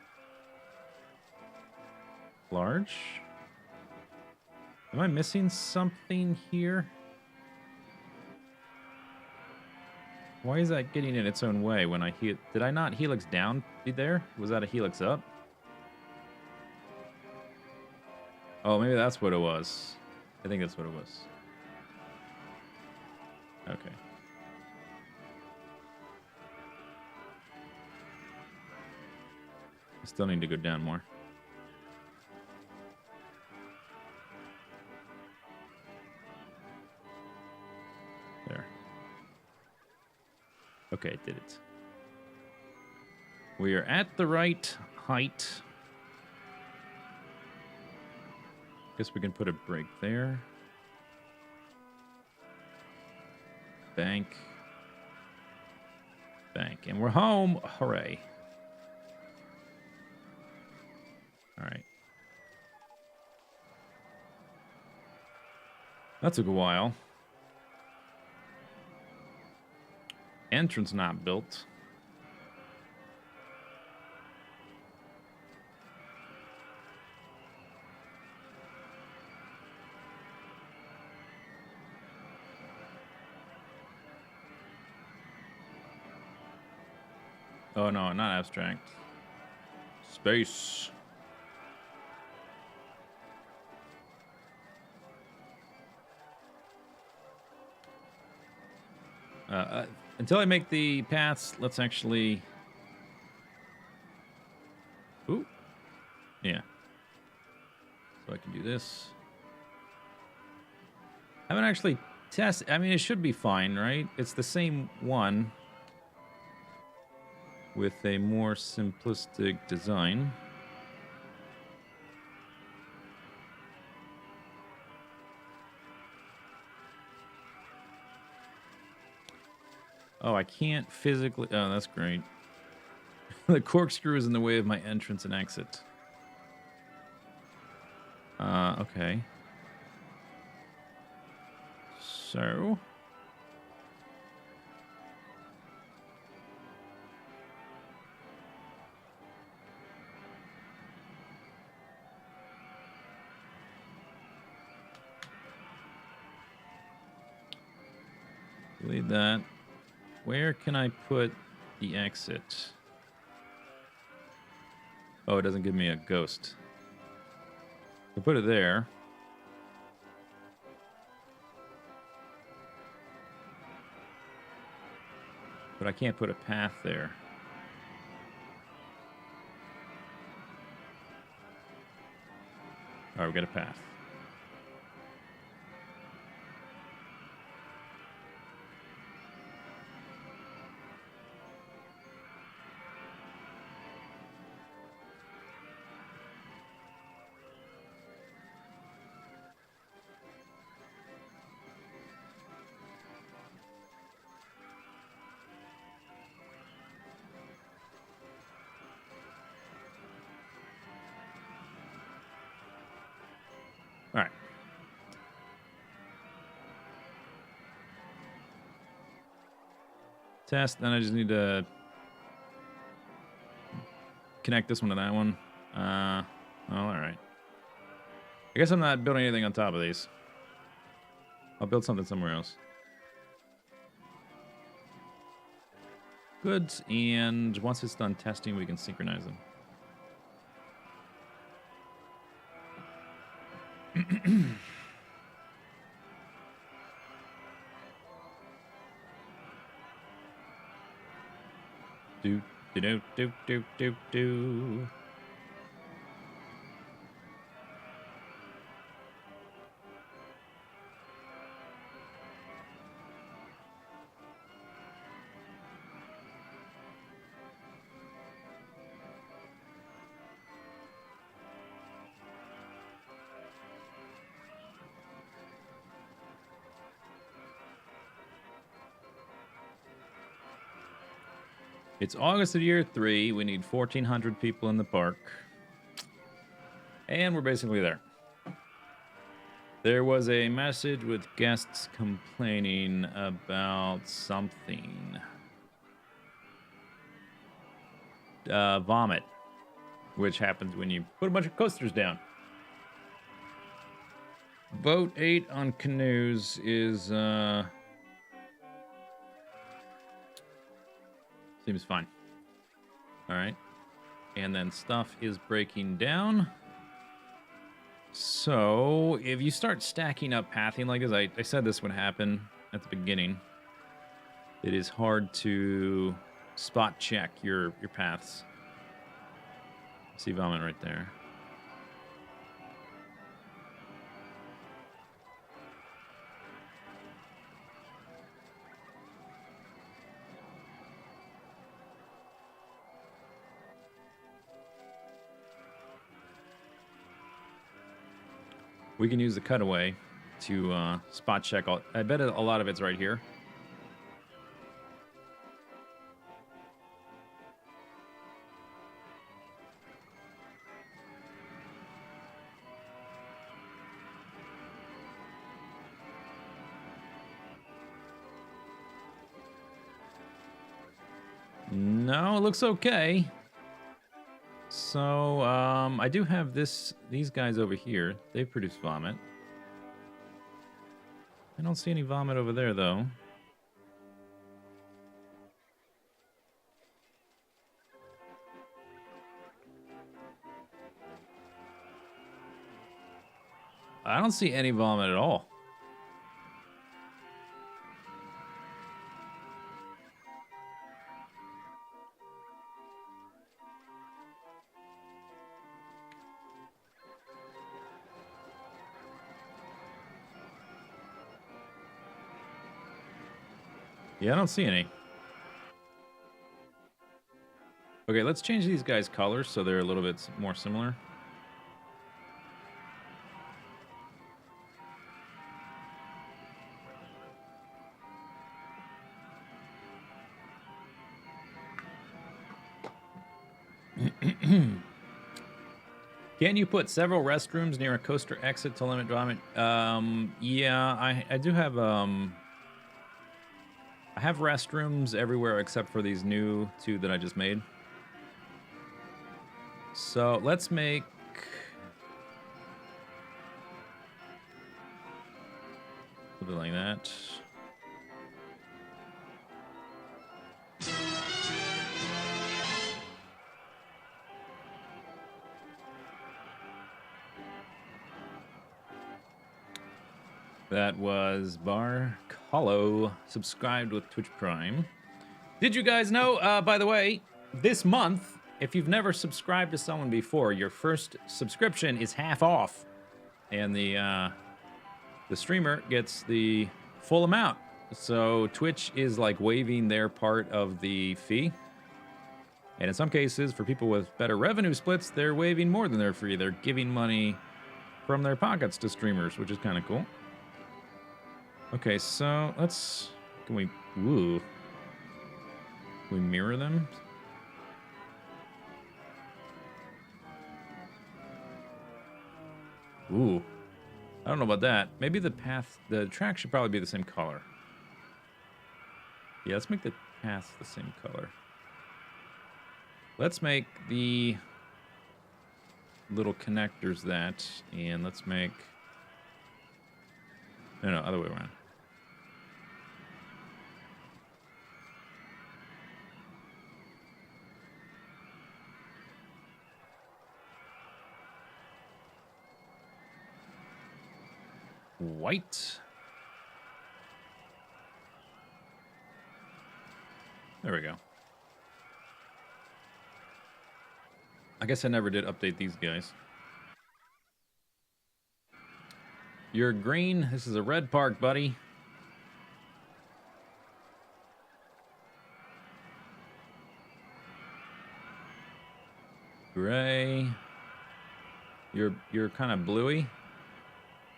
large. Am I missing something here? Why is that getting in its own way when I did I not helix down there? Was that a helix up? Oh, maybe that's what it was. I think that's what it was. Okay. I still need to go down more. There. Okay, I did it. We are at the right height. Guess we can put a break there. Bank. Bank. And we're home. Hooray. All right. That took a while. Entrance not built. Oh no, not abstract. Space. Until I make the paths, let's actually... Ooh. Yeah. So I can do this. I haven't actually tested... I mean, it should be fine, right? It's the same one with a more simplistic design. Oh, I can't physically... Oh, that's great. The corkscrew is in the way of my entrance and exit. Okay. So... delete that. Where can I put the exit? Oh, it doesn't give me a ghost. I put it there. But I can't put a path there. All right, we got a path. All right. Test, then I just need to connect this one to that one. Oh, all right. I guess I'm not building anything on top of these. I'll build something somewhere else. Good, and once it's done testing, we can synchronize them. Do do do do do do. It's August of year 3. We need 1,400 people in the park. And we're basically there. There was a message with guests complaining about something. Vomit. Which happens when you put a bunch of coasters down. Vote 8 on canoes is... seems fine. All right. And then stuff is breaking down. So, if you start stacking up pathing like this, I said this would happen at the beginning. It is hard to spot check your paths. See vomit right there. We can use the cutaway to spot check. I bet a lot of it's right here. No, it looks okay. So, I do have these guys over here. They produce vomit. I don't see any vomit over there, though. I don't see any vomit at all. Yeah, I don't see any. Okay, let's change these guys' colors so they're a little bit more similar. Can you put several restrooms near a coaster exit to limit vomit? Yeah, I do have I have restrooms everywhere except for these new two that I just made. So let's make something like that. That was Bar Hollow, subscribed with Twitch Prime. Did you guys know, by the way, this month, if you've never subscribed to someone before, your first subscription is half off. And the streamer gets the full amount. So Twitch is like waiving their part of the fee. And in some cases, for people with better revenue splits, they're waiving more than their fee. They're giving money from their pockets to streamers, which is kind of cool. Okay, so let's... Can we... Ooh. Can we mirror them? Ooh. I don't know about that. Maybe the path... The track should probably be the same color. Yeah, let's make the path the same color. Let's make the little connectors that, and let's make... No, other way around. White. There we go. I guess I never did update these guys. You're green. This is a red park, buddy. Gray. You're kind of bluey.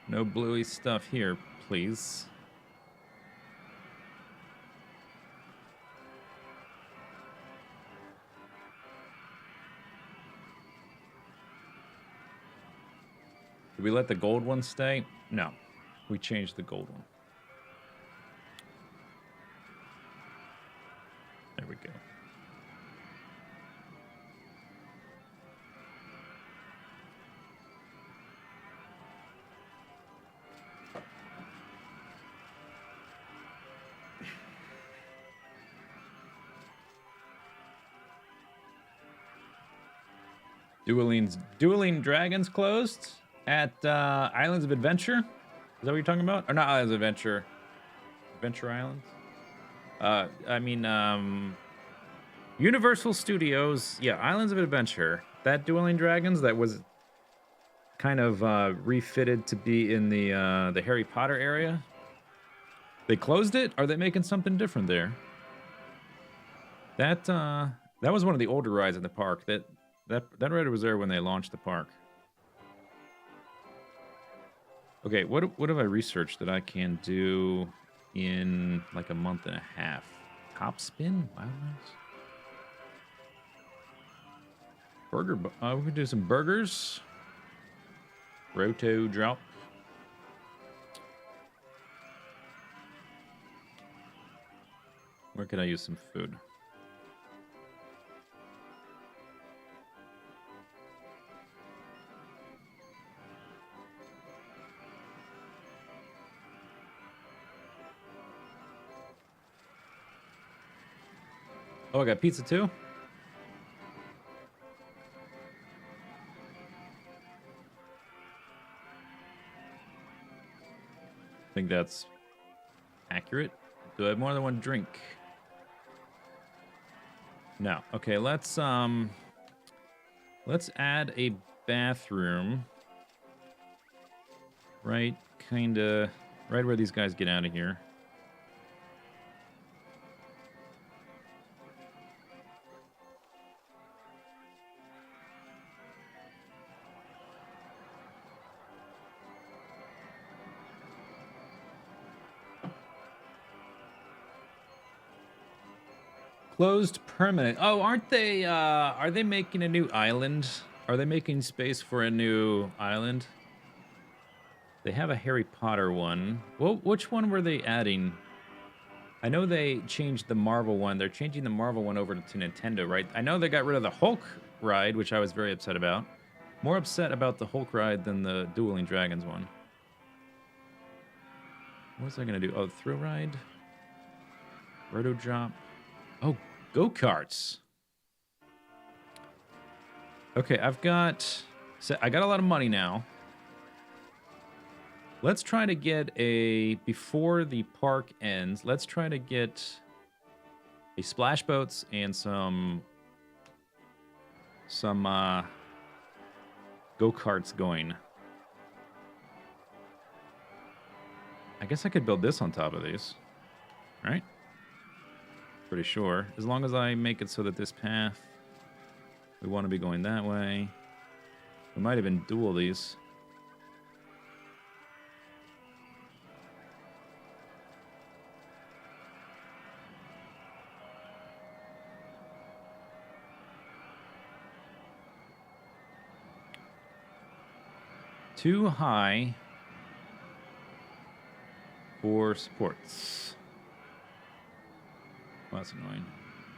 No bluey stuff here, please. Did we let the gold one stay? No. We changed the gold one. There we go. Dueling Dragons closed at Islands of Adventure. Is that what you're talking about? Or not Islands of Adventure? Adventure Islands? I mean, Universal Studios. Yeah, Islands of Adventure. That Dueling Dragons that was kind of refitted to be in the Harry Potter area. They closed it? Are they making something different there? That was one of the older rides in the park. That ride was there when they launched the park. Okay, what have I researched that I can do in like a month and a half? Top spin? Wow, nice. Burger. We could do some burgers. Roto drop. Where could I use some food? Oh, I got pizza too? I think that's accurate. Do I have more than one drink? No. Okay, let's add a bathroom. Right, kinda right where these guys get out of here. Closed permanent. Oh, aren't they are they making a new island? Are they making space for a new island? They have a Harry Potter one. Well, which one were they adding? I know they changed the Marvel one. They're changing the Marvel one over to Nintendo, right? I know they got rid of the Hulk ride, which I was very upset about. More upset about the Hulk ride than the Dueling Dragons one. What was I gonna do? Oh, thrill ride? Roto drop. Oh, go-karts. Okay, I got a lot of money now. Let's try to get before the park ends, let's try to get a splash boats and some go-karts going. I guess I could build this on top of these, right? Pretty sure. As long as I make it so that this path, we want to be going that way. We might even dual these. Too high for supports. Well, that's annoying.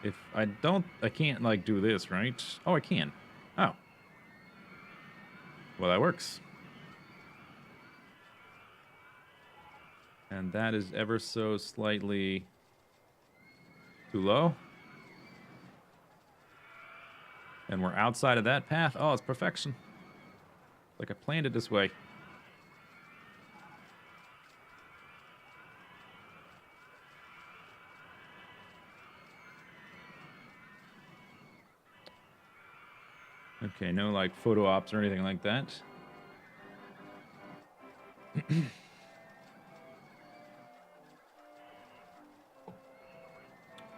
If I can't like do this, right? Oh, I can. Oh. Well, that works. And that is ever so slightly too low. And we're outside of that path. Oh, it's perfection. Like I planned it this way. Okay, no like photo ops or anything like that.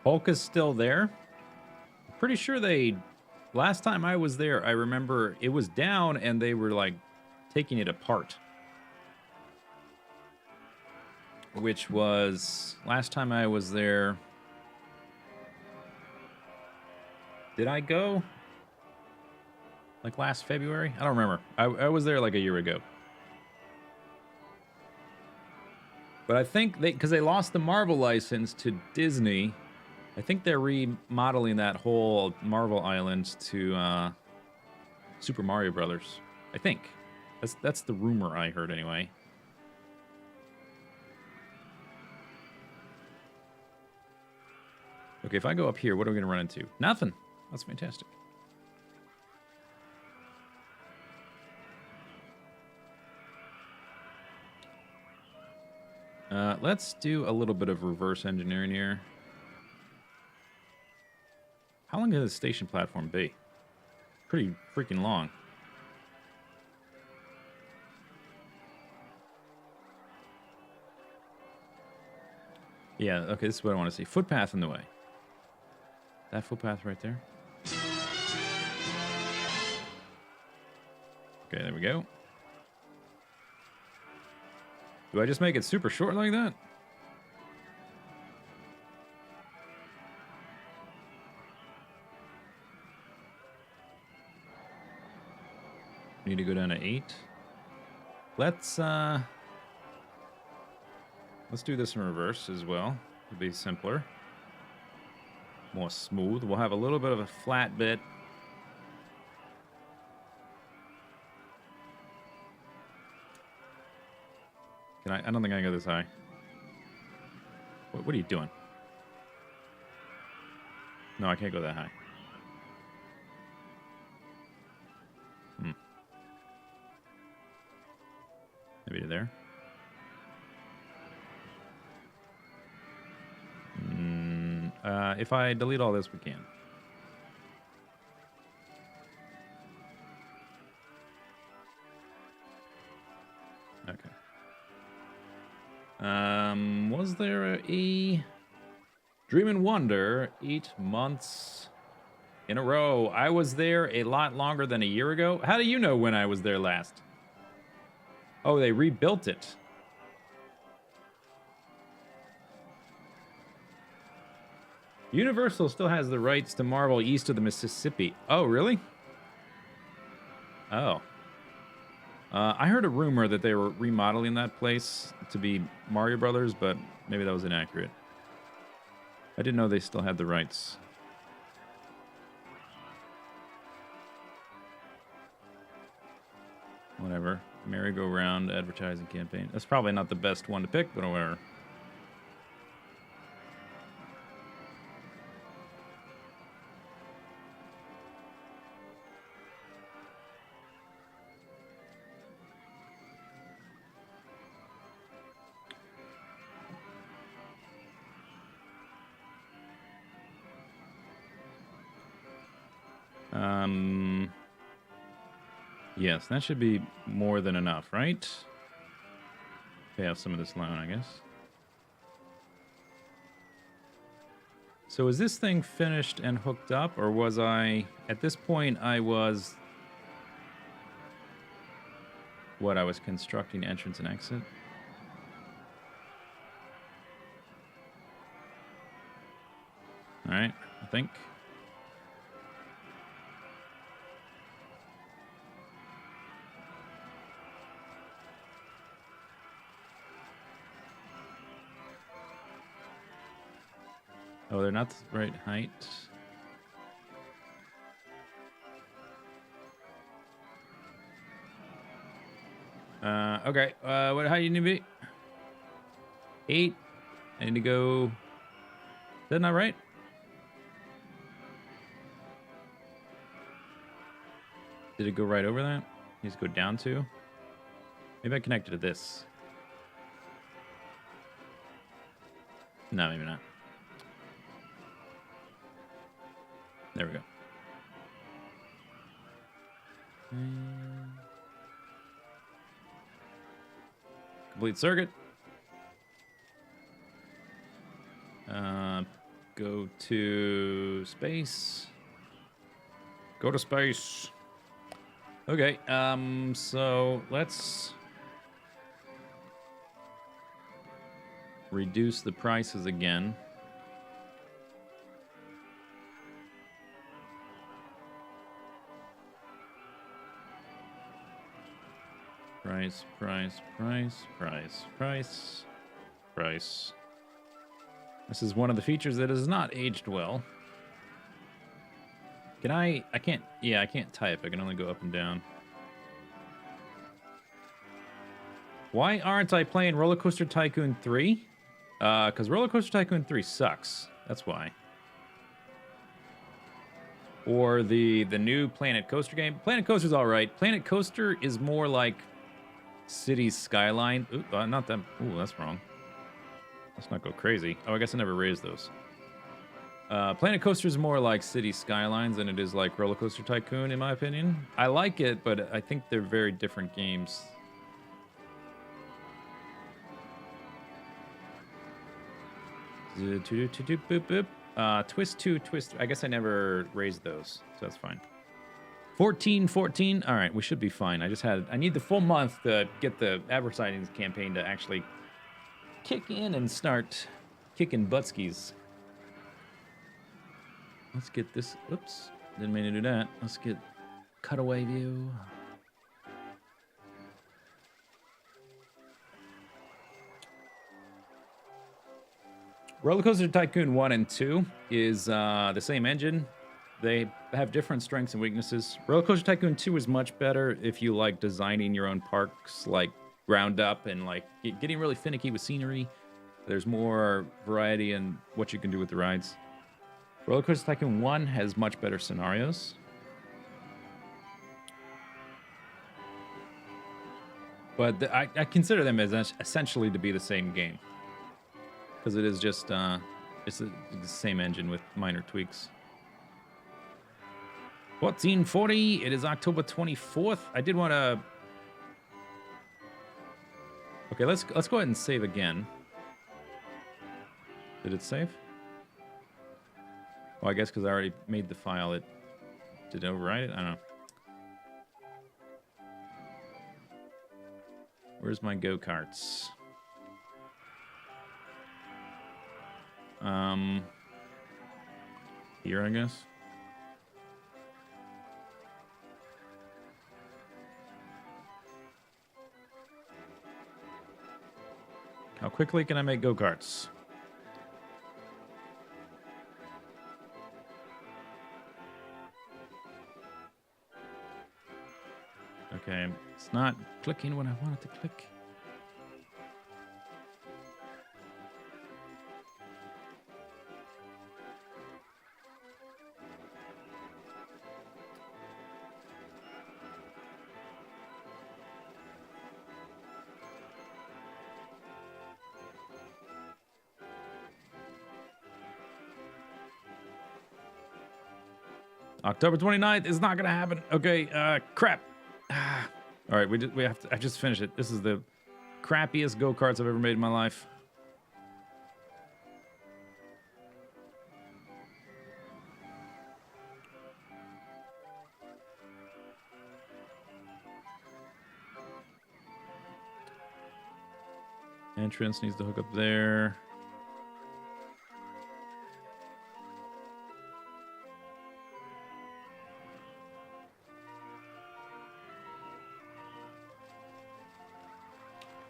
Hulk is still there. Pretty sure last time I was there, I remember it was down and they were like taking it apart. Which was last time I was there. Did I go? Like last February? I don't remember. I was there like a year ago. But I think because they lost the Marvel license to Disney, I think they're remodeling that whole Marvel Island to Super Mario Brothers. I think. That's the rumor I heard anyway. Okay, if I go up here, what are we going to run into? Nothing. That's fantastic. Let's do a little bit of reverse engineering here. How long can this station platform be? Pretty freaking long. Yeah, okay, this is what I want to see. Footpath in the way. That footpath right there. Okay, there we go. Do I just make it super short like that? Need to go down to 8. Let's do this in reverse as well. It'll be simpler. More smooth. We'll have a little bit of a flat bit. I don't think I can go this high. What are you doing? No, I can't go that high. Maybe to there. If I delete all this, we can. Okay. Was there a Dream and Wonder 8 months in a row? I was there a lot longer than a year ago. How do you know when I was there last? Oh, they rebuilt it. Universal still has the rights to Marvel east of the Mississippi. Oh, really? Oh. I heard a rumor that they were remodeling that place to be Mario Brothers, but maybe that was inaccurate. I didn't know they still had the rights. Whatever. Merry-go-round advertising campaign. That's probably not the best one to pick, but whatever. Yes, that should be more than enough, right? Pay off some of this loan, I guess. So is this thing finished and hooked up, or was I... At this point, I was... What, I was constructing entrance and exit? Alright, I think... Oh, they're not the right height. Okay. What height do you need to be? 8. I need to go... Is that not right? Did it go right over that? Needs to go down to? Maybe I connected to this. No, maybe not. There we go. Complete circuit. Go to space. Go to space. Okay, so let's reduce the prices again. Price, price, price, price, price, price. This is one of the features that is not aged well. Can I can't, yeah, I can't type. I can only go up and down. Why aren't I playing Rollercoaster Tycoon 3? Because Rollercoaster Tycoon 3 sucks. That's why. Or the new Planet Coaster game. Planet Coaster's all right. Planet Coaster is more like Cities Skyline. Ooh, not that. Ooh, that's wrong. Let's not go crazy. Oh, I guess I never raised those. Planet Coaster is more like City Skylines than it is like Rollercoaster Tycoon, in my opinion. I like it, but I think they're very different games. Twist 2, Twist 3. I guess I never raised those, so that's fine. 14. All right, we should be fine. I need the full month to get the advertising campaign to actually kick in and start kicking buttskis. Let's get this. Oops, didn't mean to do that. Let's get cutaway view. Rollercoaster Tycoon 1 and 2 is the same engine. They have different strengths and weaknesses. Rollercoaster Tycoon 2 is much better if you like designing your own parks, like ground up and like getting really finicky with scenery. There's more variety in what you can do with the rides. Rollercoaster Tycoon 1 has much better scenarios. But I consider them as essentially to be the same game. Because it is just, it's the same engine with minor tweaks. 1440, it is October 24th. I did want to... Okay, let's go ahead and save again. Did it save? Well, I guess because I already made the file, did it overwrite it? I don't know. Where's my go-karts? Here, I guess. How quickly can I make go-karts? Okay, it's not clicking when I want it to click. October 29th is not gonna happen. Okay, crap. All right, we have to. I just finished it. This is the crappiest go-karts I've ever made in my life. Entrance needs to hook up there.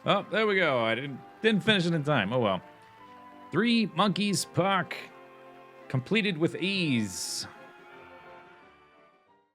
Oh, there we go. I didn't finish it in time. Oh well. 3 Monkeys Park completed with ease.